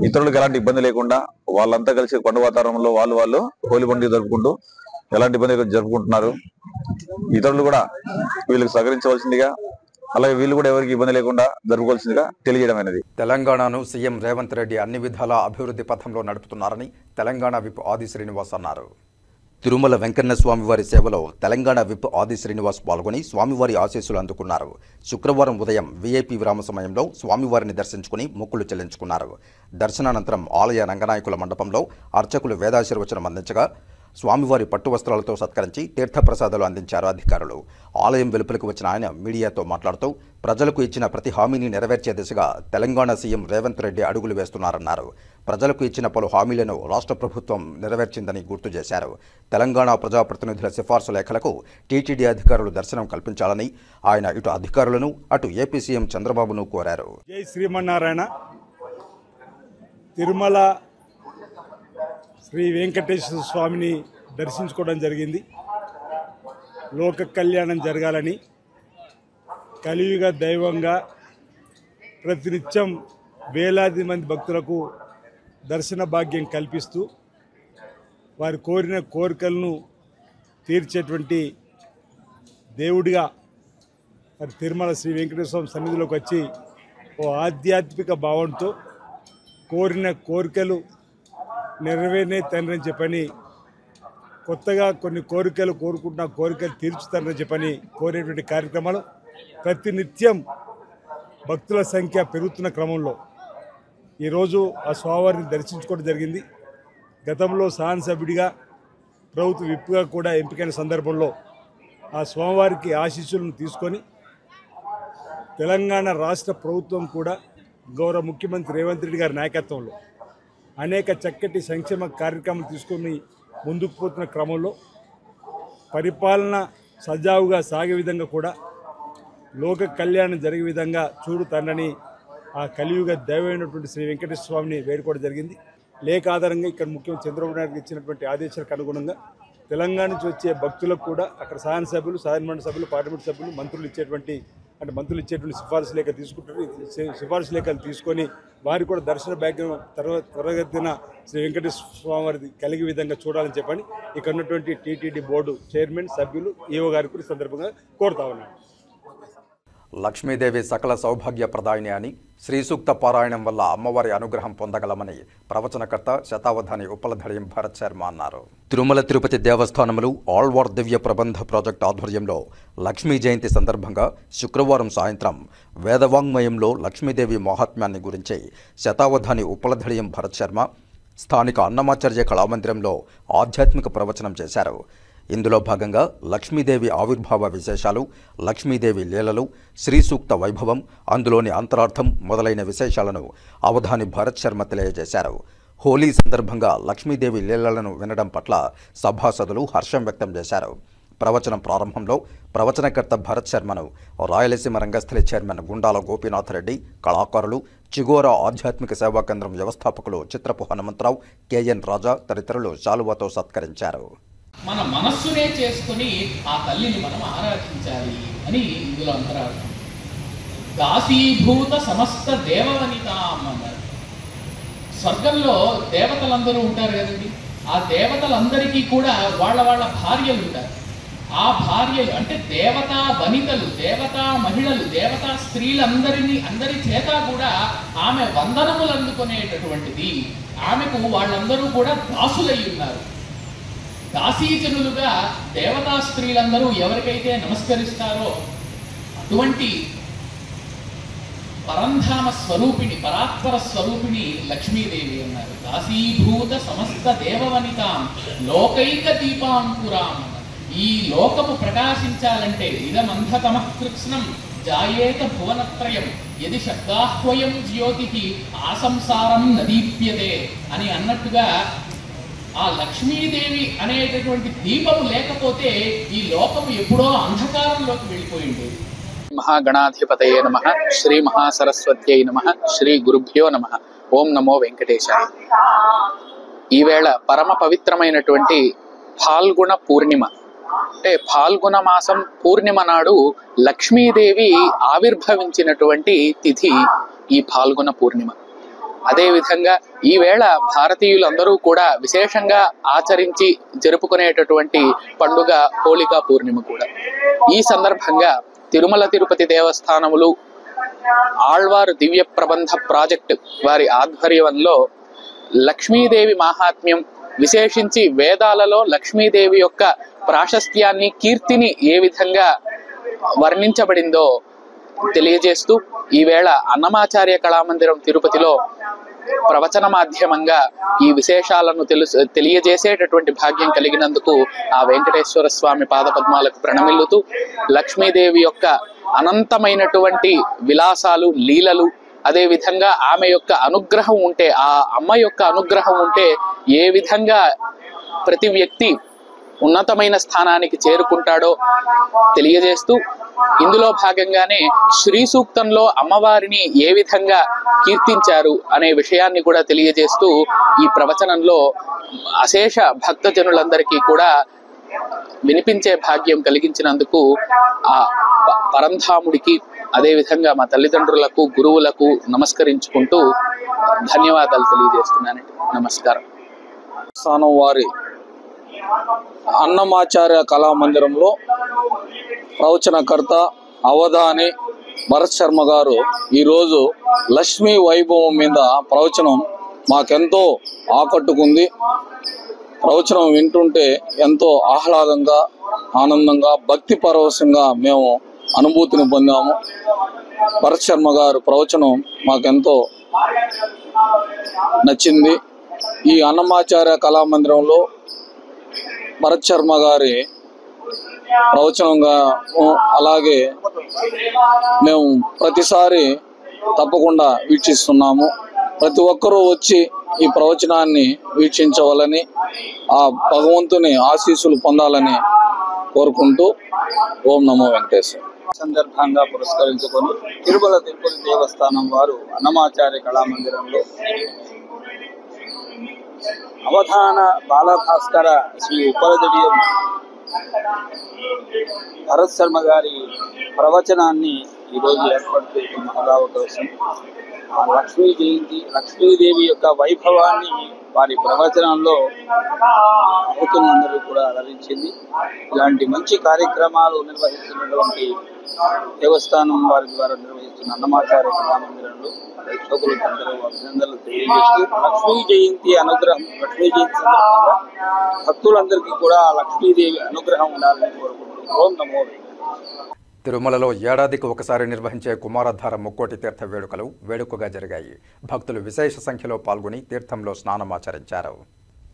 ఇతరులకు ఎలాంటి ఇబ్బంది లేకుండా వాళ్ళంతా కలిసి కొండ వాతావరణంలో వాళ్ళు హోలీ పండుగ జరుపుకుంటూ ఎలాంటి ఇబ్బంది జరుపుకుంటున్నారు. ఇతరులు కూడా వీళ్ళకి సహకరించవలసిందిగా, అలాగే వీళ్ళు కూడా ఎవరికి ఇబ్బంది లేకుండా జరుపుకోవాల్సిందిగా తెలియజేయడమైనది. తెలంగాణను సీఎం రేవంత్ రెడ్డి అన్ని విధాలా అభివృద్ధి పథంలో నడుపుతున్నారని తెలంగాణ విప్ ఆది శ్రీనివాస్ అన్నారు. తిరుమల వెంకన్న స్వామివారి సేవలో తెలంగాణ విప్ ఆది శ్రీనివాస్ పాల్గొని స్వామివారి ఆశీస్సులు అందుకున్నారు. శుక్రవారం ఉదయం వీఐపీ విరామ సమయంలో స్వామివారిని దర్శించుకుని మొక్కులు చెల్లించుకున్నారు. దర్శనానంతరం ఆలయ రంగనాయకుల మండపంలో అర్చకులు వేదాశీర్వచనం అందించగా స్వామివారి పట్టు వస్త్రాలతో సత్కరించి తీర్థప్రసాదాలు అందించారు అధికారులు. ఆలయం వెలుపలకు వచ్చిన ఆయన మీడియాతో మాట్లాడుతూ, ప్రజలకు ఇచ్చిన ప్రతి హామీని నెరవేర్చే దిశగా తెలంగాణ సీఎం రేవంత్ రెడ్డి అడుగులు వేస్తున్నారన్నారు. ప్రజలకు ఇచ్చిన పలు హామీలను రాష్ట్ర ప్రభుత్వం నెరవేర్చిందని గుర్తు చేశారు. తెలంగాణ ప్రజాప్రతినిధుల సిఫార్సు లేఖలకు టీటీడీ అధికారులు దర్శనం కల్పించాలని ఆయన ఇటు అధికారులను అటు ఏపీ సీఎం చంద్రబాబును కోరారు. జై శ్రీమన్నారాయణ. తిరుమల శ్రీ వెంకటేశ్వర స్వామిని దర్శించుకోవడం జరిగింది. లోక కళ్యాణం జరగాలని, కలియుగ దైవంగా ప్రతినిత్యం వేలాది మంది భక్తులకు దర్శన భాగ్యం కల్పిస్తూ వారి కోరిన కోరికలను తీర్చేటువంటి దేవుడిగా మరి తిరుమల శ్రీ వెంకటేశ్వర స్వామి సన్నిధిలోకి వచ్చి ఓ ఆధ్యాత్మిక భావంతో కోరిన కోరికలు నెరవేరే తండ్రి అని చెప్పని, కొత్తగా కొన్ని కోరికలు కోరుకుంటున్న కోరికలు తీర్చుతారని చెప్పని కోరేటువంటి కార్యక్రమాలు ప్రతినిత్యం భక్తుల సంఖ్య పెరుగుతున్న క్రమంలో ఈరోజు ఆ స్వామివారిని దర్శించుకోవడం జరిగింది. గతంలో శాసనసభ్యుడిగా ప్రభుత్వ విప్గా కూడా ఎంపికైన సందర్భంలో ఆ స్వామివారికి ఆశీస్సులను తీసుకొని తెలంగాణ రాష్ట్ర ప్రభుత్వం కూడా గౌరవ ముఖ్యమంత్రి రేవంత్ రెడ్డి గారి నాయకత్వంలో అనేక చక్కటి సంక్షేమ కార్యక్రమాలు తీసుకొని ముందుకు పోతున్న క్రమంలో పరిపాలన సజావుగా సాగే విధంగా కూడా లోక కళ్యాణం జరిగే విధంగా చూడు తండ్రిని ఆ కలియుగ దైవమైనటువంటి శ్రీ వెంకటేశ్వర స్వామిని వేడుకోవడం జరిగింది. లేఖ ఆధారంగా ఇక్కడ ముఖ్యమంత్రి చంద్రబాబు నాయుడు ఇచ్చినటువంటి ఆదేశాలకు అనుగుణంగా తెలంగాణ నుంచి వచ్చే భక్తులకు కూడా అక్కడ శాసనసభ్యులు, శాసనమండలి సభ్యులు, పార్లమెంట్ సభ్యులు, మంత్రులు ఇచ్చేటువంటి సిఫార్సు లేఖ తీసుకుంటారు. సిఫార్సు లేఖలు తీసుకొని వారికి కూడా దర్శన భాగ్యం త్వరగతిన శ్రీ వెంకటేశ్వర స్వామి వారిది కలిగే విధంగా చూడాలని చెప్పని ఇక్కడ ఉన్నటువంటి టీటీడీ బోర్డు చైర్మన్, సభ్యులు, ఈఓ గారికి కూడా సందర్భంగా కోరుతా ఉన్నాను. లక్ష్మీదేవి సకల సౌభాగ్య ప్రదాయిని అని శ్రీ సూక్త పారాయణం వల్ల అమ్మవారి అనుగ్రహం పొందగలమని ప్రవచనకర్త శతావధాని ఉప్పలధడియం భరత్ శర్మ అన్నారు. తిరుమల తిరుపతి దేవస్థానములు ఆల్వార్ దివ్య ప్రబంధ ప్రాజెక్టు ఆధ్వర్యంలో లక్ష్మీ జయంతి సందర్భంగా శుక్రవారం సాయంత్రం వేదవాంగ్మయంలో లక్ష్మీదేవి మహాత్మ్యాన్ని గురించి శతావధాని ఉప్పలధడియం భరత్ శర్మ స్థానిక అన్నమాచార్య కళామందిరంలో ఆధ్యాత్మిక ప్రవచనం చేశారు. ఇందులో భాగంగా లక్ష్మీదేవి ఆవిర్భావ విశేషాలు, లక్ష్మీదేవి లీలలు, శ్రీ సూక్త వైభవం, అందులోని అంతరార్థం మొదలైన విశేషాలను అవధాని భరత్ శర్మ తెలియజేశారు. హోలీ సందర్భంగా లక్ష్మీదేవి లీలలను వినడం పట్ల సభాసదులు హర్షం వ్యక్తం చేశారు. ప్రవచనం ప్రారంభంలో ప్రవచనకర్త భరత్ శర్మను రాయలసీమ రంగస్థలి చైర్మన్ గుండాల గోపీనాథరెడ్డి, కళాకారులు, చిగోరా ఆధ్యాత్మిక సేవా కేంద్రం వ్యవస్థాపకులు చిత్రపు హనుమంతరావు, కేఎన్ రాజా తదితరులు శాలువాతో సత్కరించారు. మన మనస్సునే చేసుకుని ఆ తల్లిని మనం ఆరాధించాలి అని ఇందులో అంతరార్థం. దాసీభూత సమస్త దేవవనితాం అన్నారు. స్వర్గంలో దేవతలందరూ ఉంటారు కదండి. ఆ దేవతలందరికీ కూడా వాళ్ళ వాళ్ళ భార్యలు ఉంటారు. ఆ భార్యలు అంటే దేవతా వనితలు, దేవతా మహిళలు, దేవతా అందరి చేత కూడా ఆమె వందనములు అందుకునేటటువంటిది. ఆమెకు వాళ్ళందరూ కూడా దాసులై ఉన్నారు. దాసీజనులుగా దేవతా స్త్రీలందరూ ఎవరికైతే నమస్కరిస్తారో అటువంటి పరంధామ స్వరూపిణి, పరాత్పర స్వరూపిణి లక్ష్మీదేవి అన్నారు. దాసీభూత సమస్త దేవవనితాం లోకైక దీపాంకురాం. ఈ లోకము ప్రకాశించాలంటే ఇదమంధతమః కృత్స్నం జాయేత భువనత్రయం యది శబ్దాహ్వయం జ్యోతికి ఆసంసారం నదీప్యతే అని అన్నట్టుగా ఆ లక్ష్మీదేవి అనేటటువంటి దీపము లేకపోతే ఈ లోకము ఎప్పుడో అంధకారంలోకి వెళ్ళిపోయింది. మహాగణాధిపతయే నమః, శ్రీ మహాసరస్వత్యై నమః, శ్రీ గురుభ్యో నమః. ఓం నమో వెంకటేశాయ. ఈవేళ పరమ పవిత్రమైనటువంటి ఫాల్గుణ పూర్ణిమ. అంటే ఫాల్గుణ మాసం పూర్ణిమ నాడు లక్ష్మీదేవి ఆవిర్భవించినటువంటి తిథి ఈ ఫాల్గుణ పూర్ణిమ. అదేవిధంగా ఈవేళ భారతీయులందరూ కూడా విశేషంగా ఆచరించి జరుపుకునేటటువంటి పండుగ హోళికా పూర్ణిమ కూడా. ఈ సందర్భంగా తిరుమల తిరుపతి దేవస్థానములు ఆళ్వారు దివ్య ప్రబంధ ప్రాజెక్టు వారి ఆధ్వర్యంలో లక్ష్మీదేవి మహాత్మ్యం, విశేషించి వేదాలలో లక్ష్మీదేవి యొక్క ప్రాశస్త్యాన్ని, కీర్తిని ఏ విధంగా వర్ణించబడిందో తెలియజేస్తూ ఈవేళ అన్నమాచార్య కళామందిరం తిరుపతిలో ప్రవచన మాధ్యమంగా ఈ విశేషాలను తెలియజేసేటటువంటి భాగ్యం కలిగినందుకు ఆ వెంకటేశ్వర స్వామి పాదపద్మాలకు ప్రణమిల్లుతూ లక్ష్మీదేవి యొక్క అనంతమైనటువంటి విలాసాలు, లీలలు, అదే విధంగా ఆమె యొక్క అనుగ్రహం ఉంటే, ఆ అమ్మ యొక్క అనుగ్రహం ఉంటే ఏ విధంగా ప్రతి వ్యక్తి ఉన్నతమైన స్థానానికి చేరుకుంటాడో తెలియజేస్తూ ఇందులో భాగంగానే శ్రీ సూక్తంలో అమ్మవారిని ఏ విధంగా కీర్తించారు అనే విషయాన్ని కూడా తెలియజేస్తూ ఈ ప్రవచనంలో అశేష భక్తజనులందరికీ కూడా వినిపించే భాగ్యం కలిగించినందుకు ఆ పరంధాముడికి, అదేవిధంగా మా తల్లిదండ్రులకు, గురువులకు నమస్కరించుకుంటూ ధన్యవాదాలు తెలియజేస్తున్నానండి. నమస్కారం. స్థానం వారి అన్నమాచార్య కళామందిరంలో ప్రవచనకర్త అవధాని భరత్ శర్మ గారు ఈరోజు లక్ష్మీ వైభవం మీద ప్రవచనం మాకెంతో ఆకట్టుకుంది. ప్రవచనం వింటుంటే ఎంతో ఆహ్లాదంగా, ఆనందంగా, భక్తి పరవశంగా మేము అనుభూతిని పొందాము. భరత్ శర్మ గారు ప్రవచనం మాకెంతో నచ్చింది. ఈ అన్నమాచార్య కళామందిరంలో భరత్ శర్మ గారి ప్రవచనంగా అలాగే మేము ప్రతిసారి తప్పకుండా వీక్షిస్తున్నాము. ప్రతి ఒక్కరూ వచ్చి ఈ ప్రవచనాన్ని వీక్షించవాలని, ఆ భగవంతుని ఆశీస్సులు పొందాలని కోరుకుంటూ ఓం నమో వెంకటేశ్వర. సందర్భంగా పురస్కరించుకొని తిరుమల తిరుపతి దేవస్థానం వారు అన్నమాచార్య కళామందిరంలో అవధాన బాలభాస్కర శ్రీ ఉప్పలదడియం భరత్ శర్మ గారి ప్రవచనాన్ని ఈరోజు ఏర్పాటు చేయడం మహదావకాశం. ఆ లక్ష్మీ జయంతి, లక్ష్మీదేవి యొక్క వైభవాన్ని వారి ప్రవచనంలో భక్తులందరూ కూడా అలరించింది. ఇలాంటి మంచి కార్యక్రమాలు నిర్వహిస్తున్నటువంటి దేవస్థానం వారి ద్వారా నిర్వహిస్తున్న అన్నమాచార్య కళామందిరంలో ప్రేక్షకులకు అందరూ అభినందనలు తెలియజేస్తూ లక్ష్మీ జయంతి అనుగ్రహం, లక్ష్మీ జయంతి సందర్భంగా భక్తులందరికీ కూడా లక్ష్మీదేవి అనుగ్రహం ఉండాలని కోరుకుంటున్నాం. ఓం నమో వెంకటేశాయ. తిరుమలలో ఏడాదికి ఒకసారి నిర్వహించే కుమారధార ముక్కోటి తీర్థ వేడుకలు వేడుకగా జరిగాయి. భక్తులు విశేష సంఖ్యలో పాల్గొని తీర్థంలో స్నానమాచరించారు.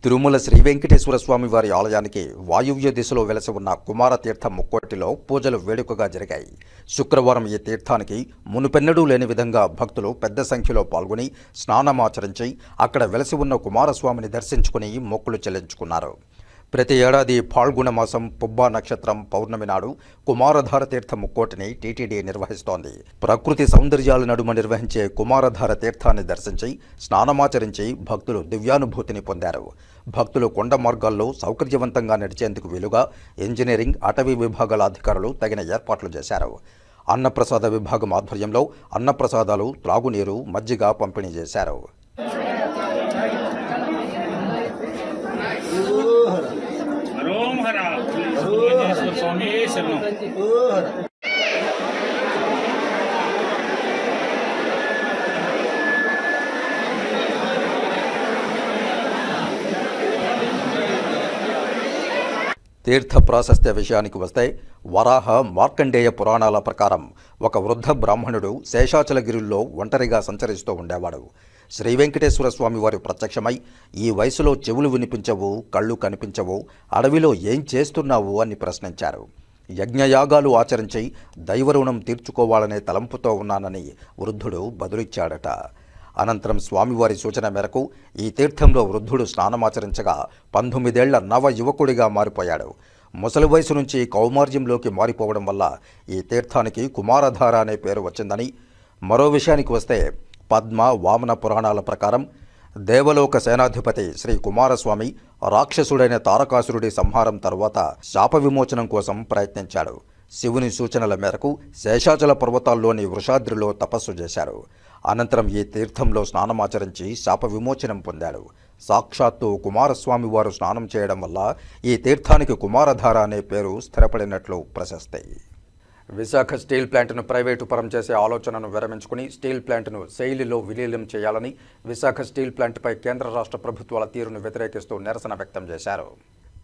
తిరుమల శ్రీ వెంకటేశ్వర స్వామి వారి ఆలయానికి వాయువ్య దిశలో వెలసి ఉన్న కుమార తీర్థ ముక్కోటిలో పూజలు వేడుకగా జరిగాయి. శుక్రవారం ఈ తీర్థానికి మునుపెన్నడూ లేని విధంగా భక్తులు పెద్ద సంఖ్యలో పాల్గొని స్నానమాచరించి అక్కడ వెలసి ఉన్న కుమారస్వామిని దర్శించుకుని మొక్కులు చెల్లించుకున్నారు. ప్రతి ఏడాది ఫాల్గుణ మాసం పుబ్బా నక్షత్రం పౌర్ణమి నాడు కుమారధార తీర్థ ముక్కోటిని టీటీడీ నిర్వహిస్తోంది. ప్రకృతి సౌందర్యాల నడుమ నిర్వహించే కుమారధార తీర్థాన్ని దర్శించి స్నానమాచరించి భక్తులు దివ్యానుభూతిని పొందారు. భక్తులు కొండ మార్గాల్లో సౌకర్యవంతంగా నడిచేందుకు వీలుగా ఇంజనీరింగ్, అటవీ విభాగాల అధికారులు తగిన ఏర్పాట్లు చేశారు. అన్నప్రసాద విభాగం ఆధ్వర్యంలో అన్నప్రసాదాలు, త్రాగునీరు, మజ్జిగ పంపిణీ చేశారు. తీర్థ ప్రాశస్త్య విషయానికి వస్తే వరాహ, మార్కండేయ పురాణాల ప్రకారం ఒక వృద్ధ బ్రాహ్మణుడు శేషాచలగిరిలో ఒంటరిగా సంచరిస్తూ ఉండేవాడు. శ్రీ వెంకటేశ్వర స్వామి వారు ప్రత్యక్షమై, ఈ వయసులో చెవులు వినిపించవు, కళ్ళు కనిపించవు, అడవిలో ఏం చేస్తున్నావు అని ప్రశ్నించారు. యజ్ఞయాగాలు ఆచరించి దైవరుణం తీర్చుకోవాలనే తలంపుతో ఉన్నానని వృద్ధుడు బదులిచ్చాడట. అనంతరం స్వామివారి సూచన మేరకు ఈ తీర్థంలో వృద్ధుడు స్నానమాచరించగా 19 ఏళ్ల నవ యువకుడిగా మారిపోయాడు. ముసలి వయసు నుంచి కౌమార్యంలోకి మారిపోవడం వల్ల ఈ తీర్థానికి కుమారధార అనే పేరు వచ్చిందని. మరో విషయానికి వస్తే పద్మ, వామన పురాణాల ప్రకారం దేవలోక సేనాధిపతి శ్రీ కుమారస్వామి రాక్షసుడైన తారకాసురుడి సంహారం తరువాత శాప విమోచనం కోసం ప్రయత్నించాడు. శివుని సూచనల మేరకు శేషాచల పర్వతాల్లోని వృషాద్రిలో తపస్సు చేశారు. అనంతరం ఈ తీర్థంలో స్నానమాచరించి శాప విమోచనం పొందాడు. సాక్షాత్తు కుమారస్వామి వారు స్నానం చేయడం వల్ల ఈ తీర్థానికి కుమారధార అనే పేరు స్థిరపడినట్లు ప్రశస్తి. విశాఖ స్టీల్ ప్లాంట్ను ప్రైవేటు పరం చేసే ఆలోచనను విరమించుకుని స్టీల్ ప్లాంట్ను సెయిలీలో విలీనం చేయాలని విశాఖ స్టీల్ ప్లాంట్పై కేంద్ర రాష్ట్ర ప్రభుత్వాల తీరును వ్యతిరేకిస్తూ నిరసన వ్యక్తం చేశారు.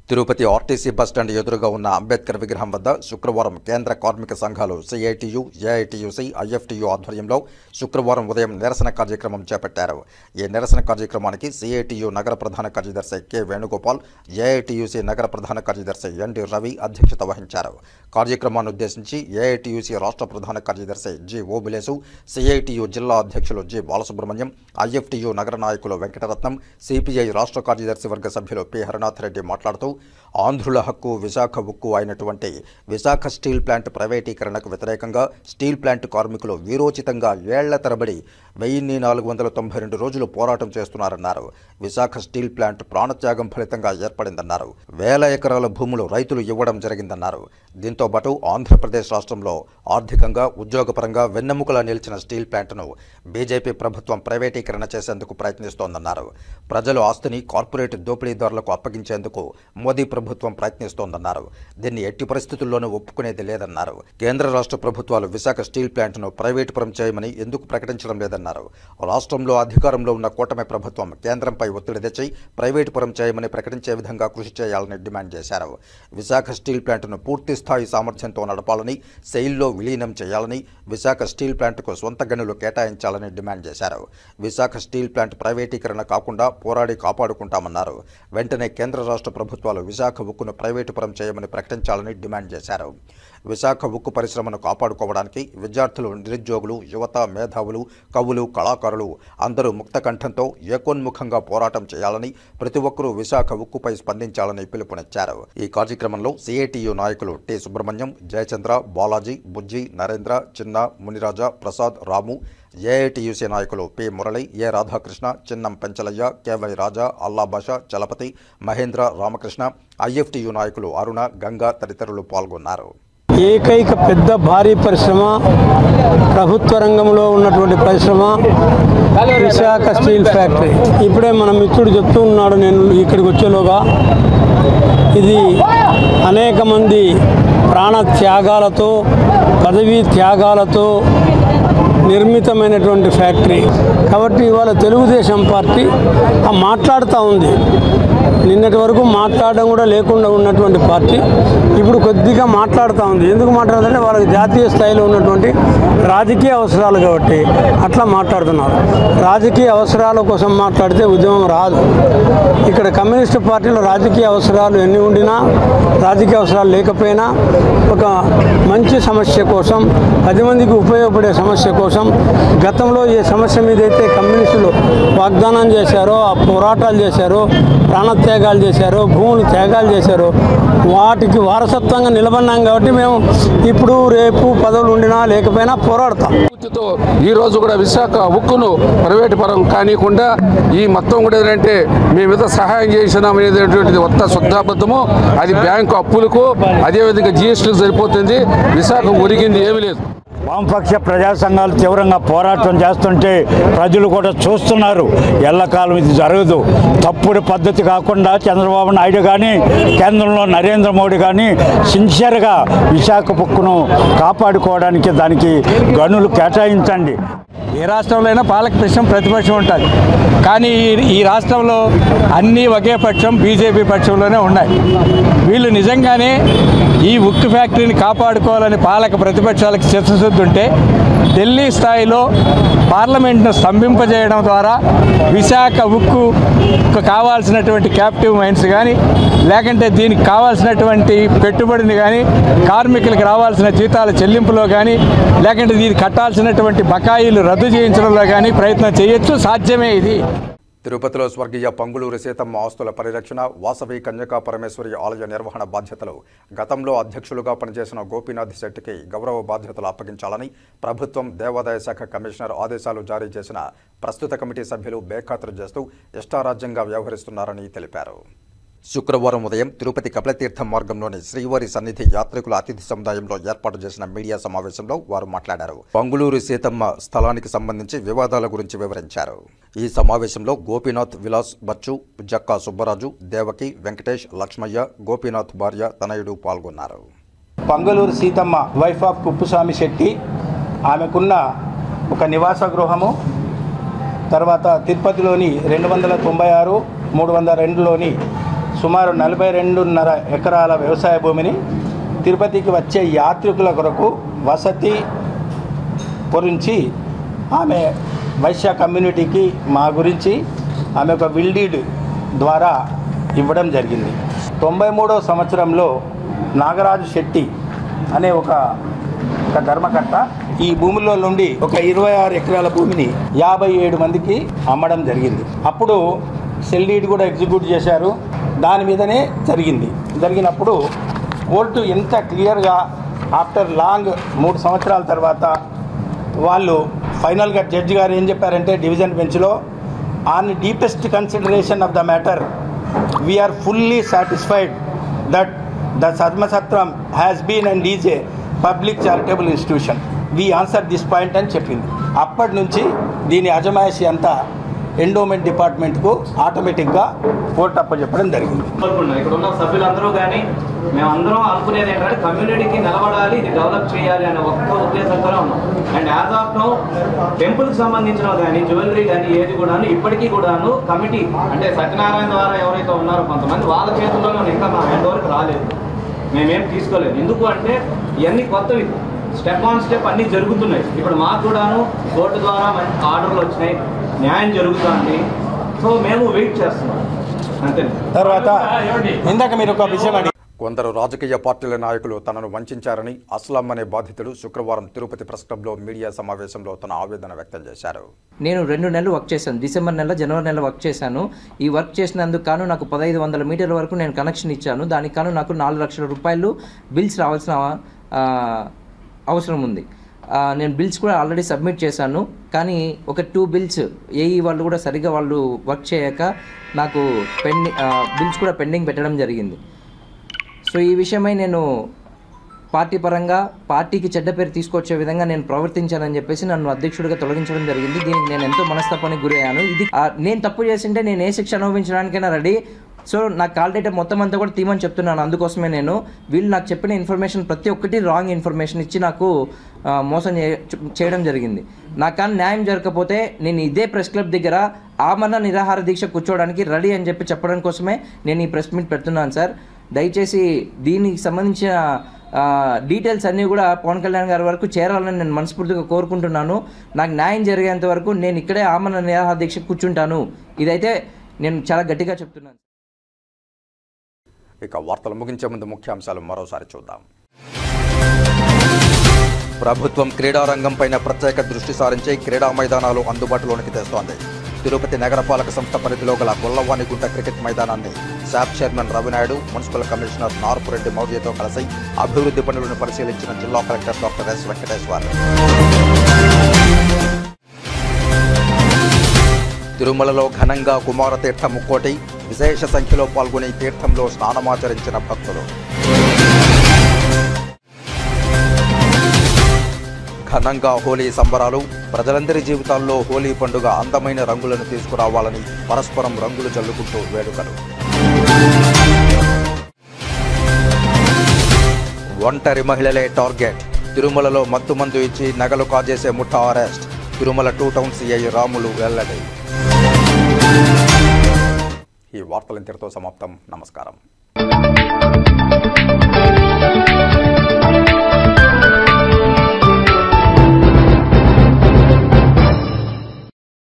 తిరుపతి ఆర్టీసీ బస్టాండ్ ఎదురుగా ఉన్న అంబేద్కర్ విగ్రహం వద్ద శుక్రవారం కేంద్ర కార్మిక సంఘాలు సిఐటియు, ఏఐటియుసి, ఐఎఫ్టియు ఆధ్వర్యంలో శుక్రవారం ఉదయం నిరసన కార్యక్రమం చేపట్టారు. ఈ నిరసన కార్యక్రమానికి సిఐటియు నగర ప్రధాన కార్యదర్శి కె వేణుగోపాల్, ఏఐటియుసి నగర ప్రధాన కార్యదర్శి ఎన్డి రవి అధ్యక్షత వహించారు. కార్యక్రమాన్ని ఉద్దేశించి ఏఐటియుసి రాష్ట్ర ప్రధాన కార్యదర్శి జి ఓబిలేసు, సిఐటియు జిల్లా అధ్యక్షులు జి బాలసుబ్రహ్మణ్యం, ఐఎఫ్టియు నగర నాయకులు వెంకటరత్నం, సిపిఐ రాష్ట్ర కార్యదర్శి వర్గ సభ్యులు పి హరినాథ్ రెడ్డి మాట్లాడుతూ ఆంధ్రుల హక్కు విశాఖ ఉక్కు అయినటువంటి విశాఖ స్టీల్ ప్లాంట్ ప్రైవేటీకరణకు వ్యతిరేకంగా స్టీల్ ప్లాంట్ కార్మికులు వీరోచితంగా ఏళ్ల తరబడి 1492 రోజులు పోరాటం చేస్తున్నారన్నారు. విశాఖ స్టీల్ ప్లాంట్ ప్రాణత్యాగం ఫలితంగా ఏర్పడిందన్నారు. వేల ఎకరాల భూములు రైతులు ఇవ్వడం జరిగిందన్నారు. దీంతో పాటు ఆంధ్రప్రదేశ్ రాష్ట్రంలో ఆర్థికంగా, ఉద్యోగపరంగా వెన్నెముకలా నిలిచిన స్టీల్ ప్లాంట్ను బీజేపీ ప్రభుత్వం ప్రైవేటీకరణ చేసేందుకు ప్రయత్నిస్తోందన్నారు. ప్రజల ఆస్తిని కార్పొరేట్ దోపిడీదారులకు అప్పగించేందుకు మోదీ ప్రభుత్వం ప్రయత్నిస్తోందన్నారు. దీన్ని ఎట్టి పరిస్థితుల్లోనూ ఒప్పుకునేది లేదన్నారు. కేంద్ర రాష్ట్ర ప్రభుత్వాలు విశాఖ స్టీల్ ప్లాంట్ను ప్రైవేటు పరం చేయమని ఎందుకు ప్రకటించడం లేదన్నారు. రాష్ట్రంలో అధికారంలో ఉన్న కూటమి ప్రభుత్వం కేంద్రంపై ఒత్తిడి తెచ్చి ప్రైవేటు పరం చేయమని ప్రకటించే విధంగా కృషి చేయాలని డిమాండ్ చేశారు. విశాఖ స్టీల్ ప్లాంట్ను పూర్తి స్థాయి సామర్థ్యంతో నడపాలని, సెయిల్లో విలీనం చేయాలని, విశాఖ స్టీల్ ప్లాంట్కు సొంత గనులు కేటాయించాలని డిమాండ్ చేశారు. విశాఖ స్టీల్ ప్లాంట్ ప్రైవేటీకరణ కాకుండా పోరాడి కాపాడుకుంటామన్నారు. వెంటనే కేంద్ర రాష్ట్ర ప్రభుత్వాలు విశాఖ ఉక్కును ప్రైవేటు పరం చేయమని ప్రకటించాలని డిమాండ్ చేశారు. విశాఖ ఉక్కు పరిశ్రమను కాపాడుకోవడానికి విద్యార్థులు, నిరుద్యోగులు, యువత, మేధావులు, కవులు, కళాకారులు అందరూ ముక్త కంఠంతో ఏకోన్ముఖంగా పోరాటం చేయాలని, ప్రతి ఒక్కరూ విశాఖ ఉక్కుపై స్పందించాలని పిలుపునిచ్చారు. ఈ కార్యక్రమంలో సిఐటియు నాయకులు టి సుబ్రహ్మణ్యం, జయచంద్ర, బాలాజీ, బుజ్జి, నరేంద్ర, చిన్న, మునిరాజా, ప్రసాద్, రాము, ఏఐటియుసి నాయకులు పి మురళి, ఏ రాధాకృష్ణ, చిన్నం పెంచలయ్య, కేవై రాజా, అల్లాబాష, చలపతి, మహేంద్ర, రామకృష్ణ, ఐఎఫ్టియు నాయకులు అరుణ, గంగా తదితరులు పాల్గొన్నారు. ఏకైక పెద్ద భారీ పరిశ్రమ, ప్రభుత్వ రంగంలో ఉన్నటువంటి పరిశ్రమ విశాఖ స్టీల్ ఫ్యాక్టరీ. ఇప్పుడే మన మిత్రుడు చెప్తూ ఉన్నాడు, నేను ఇక్కడికి వచ్చేలోగా ఇది అనేక మంది ప్రాణ త్యాగాలతో, పదవీ త్యాగాలతో నిర్మితమైనటువంటి ఫ్యాక్టరీ. కాబట్టి ఇవాళ తెలుగుదేశం పార్టీ మాట్లాడుతూ ఉంది. నిన్నటి వరకు మాట్లాడడం కూడా లేకుండా ఉన్నటువంటి పార్టీ ఇప్పుడు కొద్దిగా మాట్లాడుతూ ఉంది. ఎందుకు మాట్లాడుతుందంటే వాళ్ళకి జాతీయ స్థాయిలో ఉన్నటువంటి రాజకీయ అవసరాలు కాబట్టి అట్లా మాట్లాడుతున్నారు. రాజకీయ అవసరాల కోసం మాట్లాడితే ఉద్యమం రాదు. ఇక్కడ కమ్యూనిస్టు పార్టీలో రాజకీయ అవసరాలు ఎన్ని ఉండినా, రాజకీయ అవసరాలు లేకపోయినా, ఒక మంచి సమస్య కోసం, 10 మందికి ఉపయోగపడే సమస్య కోసం గతంలో ఏ సమస్య మీద అయితే కమ్యూనిస్టులు వాగ్దానం చేశారో, ఆ పోరాటాలు చేశారో, ప్రాణత్యాగాలు చేశారో, భూములు త్యాగాలు చేశారో వాటికి వారసత్వంగా నిలబడినాం. కాబట్టి మేము ఇప్పుడు రేపు పదవులు ఉండినా లేకపోయినా పోరాడతాం. ఈ రోజు కూడా విశాఖ ఉక్కును ప్రైవేటు పరం కానికుండా ఈ మొత్తం కూడా ఏంటంటే మేమేదో సహాయం చేసినాం అనేటువంటిది కొత్త శుద్ధాబద్ధము. అది బ్యాంకు అప్పులకు, అదేవిధంగా జిఎస్టీలకు సరిపోతుంది. విశాఖ ఒరిగింది ఏమీ లేదు. వామపక్ష ప్రజా సంఘాలు తీవ్రంగా పోరాటం చేస్తుంటే ప్రజలు కూడా చూస్తున్నారు. ఎల్లకాలం ఇది జరగదు. తప్పుడు పద్ధతి కాకుండా చంద్రబాబు నాయుడు కానీ, కేంద్రంలో నరేంద్ర మోడీ కానీ సిన్సియర్గా విశాఖ ఉక్కును కాపాడుకోవడానికి దానికి గనులు కేటాయించండి. ఏ రాష్ట్రంలో అయినా పాలకపక్షం, ప్రతిపక్షం ఉంటుంది. కానీ ఈ రాష్ట్రంలో అన్నీ ఒకే పక్షం, బీజేపీ పక్షంలోనే ఉన్నాయి. వీళ్ళు నిజంగానే ఈ ఉక్కు ఫ్యాక్టరీని కాపాడుకోవాలని పాలక ప్రతిపక్షాలకు చిత్తశుద్ధి ఉంటే ఢిల్లీ స్థాయిలో పార్లమెంట్ను స్తంభింపజేయడం ద్వారా విశాఖ ఉక్కుకు కావాల్సినటువంటి క్యాప్టివ్ మైన్స్ కానీ, లేకంటే దీనికి కావాల్సినటువంటి పెట్టుబడిని కానీ, కార్మికులకు రావాల్సిన జీతాల చెల్లింపులో కానీ, లేకంటే దీనికి కట్టాల్సినటువంటి బకాయిలు రద్దు చేయించడంలో కానీ ప్రయత్నం చేయొచ్చు. సాధ్యమే ఇది. తిరుపతిలో స్వర్గీయ పంగులూరి సీతమ్మ ఆస్తుల పరిరక్షణ, వాసవి కన్యకా పరమేశ్వరి ఆలయ నిర్వహణ బాధ్యతలు గతంలో అధ్యక్షులుగా పనిచేసిన గోపీనాథ్ శెట్టికి గౌరవ బాధ్యతలు అప్పగించాలని ప్రభుత్వం దేవాదాయ శాఖ కమిషనర్ ఆదేశాలు జారీ చేసిన ప్రస్తుత కమిటీ సభ్యులు బేఖాతరు చేస్తూ ఇష్టారాజ్యంగా వ్యవహరిస్తున్నారని తెలిపారు. శుక్రవారం ఉదయం తిరుపతి కపిలతీర్థం మార్గంలోని శ్రీవారి సన్నిధి యాత్రికుల అతిథి సముదాయంలో ఏర్పాటు చేసిన మీడియా సమావేశంలో వారు మాట్లాడారు. పంగులూరి సీతమ్మ స్థలానికి సంబంధించి వివాదాల గురించి వివరించారు. ఈ సమావేశంలో గోపీనాథ్, విలాస్, బచ్చు, జక్కా సుబ్బరాజు, దేవకి, వెంకటేష్, లక్ష్మయ్య, గోపీనాథ్ భార్య తనయుడు పాల్గొన్నారు. పంగులూరి సీతమ్మ వైఫ్ ఆఫ్ కుప్పుస్వామి శెట్టి, ఆమెకున్న ఒక నివాస గృహము, తర్వాత తిరుపతిలోని 296, 302లోని సుమారు 42.5 ఎకరాల వ్యవసాయ భూమిని తిరుపతికి వచ్చే యాత్రికుల కొరకు వసతి గురించి ఆమె వైశ్య కమ్యూనిటీకి మా గురించి ఆమె ఒక విల్డీడ్ ద్వారా ఇవ్వడం జరిగింది. 93వ సంవత్సరంలో నాగరాజు శెట్టి అనే ఒక ధర్మకర్త ఈ భూమిలో నుండి ఒక 26 ఎకరాల భూమిని 57 మందికి అమ్మడం జరిగింది. అప్పుడు సెల్ డీడ్ కూడా ఎగ్జిక్యూట్ చేశారు. దాని మీదనే జరిగినప్పుడు కోర్టు ఎంత క్లియర్గా ఆఫ్టర్ లాంగ్ 3 సంవత్సరాల తర్వాత వాళ్ళు ఫైనల్గా జడ్జి గారు ఏం చెప్పారంటే డివిజన్ బెంచ్లో, on deepest consideration of the matter we are fully satisfied that the dharmasatram has been and is a public charitable institution. We answer this point అని చెప్పింది. అప్పటి నుంచి దీని అజమాయిషి అంతా ఎండోమెంట్ డిపార్ట్మెంట్కు ఆటోమేటిక్గా కోర్టు అప్పచెప్పడం జరిగింది. ఇక్కడ ఉన్న సభ్యులందరూ కానీ మేమందరం అనుకునేది ఏంటంటే కమ్యూనిటీకి నిలబడాలి, ఇది డెవలప్ చేయాలి అనే ఒక్క ఉద్దేశంతోనే ఉన్నాం. అండ్ యాజ్ ఆఫ్ నో టెంపుల్కి సంబంధించిన కానీ జ్యువెలరీ కానీ ఏది కూడాను ఇప్పటికీ కూడాను కమిటీ అంటే సత్యనారాయణ ద్వారా ఎవరైతే ఉన్నారో కొంతమంది వాళ్ళ చేతుల్లోనే ఇంకా మా హ్యాండ్ ఓవర్కి రాలేదు, మేమేం తీసుకోలేదు. ఎందుకు అంటే ఇవన్నీ కొత్తవి, స్టెప్ ఆన్ స్టెప్ అన్నీ జరుగుతున్నాయి. ఇప్పుడు మాకు కూడాను కోర్టు ద్వారా మంచి ఆర్డర్లు వచ్చినాయి, న్యాయం జరుగుతుంది. సో మేము వెయిట్ చేస్తున్నాం అంతే. తర్వాత ఇందాక మీరు ఒక విషయం కొందరు రాజకీయ పార్టీల నాయకులు తనను వంచారని అస్లాం అనే బాధితుడు శుక్రవారం తిరుపతి ప్రెస్ క్లబ్లో మీడియా సమావేశంలో తన ఆవేదన వ్యక్తం చేశారు. నేను 2 నెలలు వర్క్ చేశాను. డిసెంబర్ నెల, జనవరి నెల వర్క్ చేశాను. ఈ వర్క్ చేసినందుకు కాను నాకు 1500 మీటర్ల వరకు నేను కనెక్షన్ ఇచ్చాను. దానికి కాను నాకు 4 లక్షల రూపాయలు బిల్స్ రావాల్సిన అవసరం ఉంది. నేను బిల్స్ కూడా ఆల్రెడీ సబ్మిట్ చేశాను. కానీ ఒక 2 బిల్స్ ఏఈ వాళ్ళు కూడా సరిగ్గా వాళ్ళు వర్క్ చేయక నాకు బిల్స్ కూడా పెండింగ్ పెట్టడం జరిగింది. సో ఈ విషయమై నేను పార్టీ పరంగా పార్టీకి చెడ్డ పేరు తీసుకొచ్చే విధంగా నేను ప్రవర్తించానని చెప్పేసి నన్ను అధ్యక్షుడిగా తొలగించడం జరిగింది. దీనికి నేను ఎంతో మనస్తాపానికి గురయ్యాను. ఇది నేను తప్పు చేసింటే నేను ఏ శిక్ష అనుభవించడానికైనా రెడీ. సో నా కాల్ డేటా మొత్తం అంతా కూడా తీయమని చెప్తున్నాను. అందుకోసమే వీళ్ళు నాకు చెప్పిన ఇన్ఫర్మేషన్ ప్రతి ఒక్కటి రాంగ్ ఇన్ఫర్మేషన్ ఇచ్చి నాకు మోసం చేయడం జరిగింది. నాకు కానీ న్యాయం జరగకపోతే నేను ఇదే ప్రెస్ క్లబ్ దగ్గర ఆమరణ నిరాహార దీక్ష కూర్చోవడానికి రెడీ అని చెప్పడం కోసమే నేను ఈ ప్రెస్ మీట్ పెడుతున్నాను సార్. దయచేసి దీనికి సంబంధించిన డీటెయిల్స్ అన్నీ కూడా పవన్ కళ్యాణ్ గారి వరకు చేరాలని నేను మనస్ఫూర్తిగా కోరుకుంటున్నాను. నాకు న్యాయం జరిగేంత వరకు నేను ఇక్కడే ఆమరణ నిరాహార దీక్ష కూర్చుంటాను. ఇదైతే నేను చాలా గట్టిగా చెప్తున్నాను. ఇక వార్తలు ముగించే ముందు ముఖ్యాంశాలు మరోసారి చూద్దాం. ప్రభుత్వం క్రీడారంగంపైన ప్రత్యేక దృష్టి సారించి క్రీడా మైదానాలు అందుబాటులోనికి తెస్తోంది. తిరుపతి నగరపాలక సంస్థ పరిధిలో గల గొల్లవానిగుంట క్రికెట్ మైదానాన్ని SAAP chairman Ravinaidu, municipal commissioner Narpureddy మౌర్యతో కలిసి అభివృద్ధి పనులను పరిశీలించిన జిల్లా కలెక్టర్ డాక్టర్ ఎస్ వెంకటేశ్వర్. తిరుమలలో ఘనంగా కుమారతీర్థ ముక్కోటి, విశేష సంఖ్యలో పాల్గొని తీర్థంలో స్నానమాచరించిన భక్తులు. ఘనంగా హోలీ సంబరాలు, ప్రజలందరి జీవితాల్లో హోలీ పండుగ అందమైన రంగులను తీసుకురావాలని పరస్పరం రంగులు చల్లుకుంటూ వేడుకలు. ఒంటరి మహిళలే టార్గెట్, తిరుమలలో మత్తుమందు ఇచ్చి నగలు కాజేసే ముఠా arrest. Tirumala 2 town CI Ramulu వెల్లడి. ఈ వార్తలు ఇంతటితో సమాప్తం. నమస్కారం.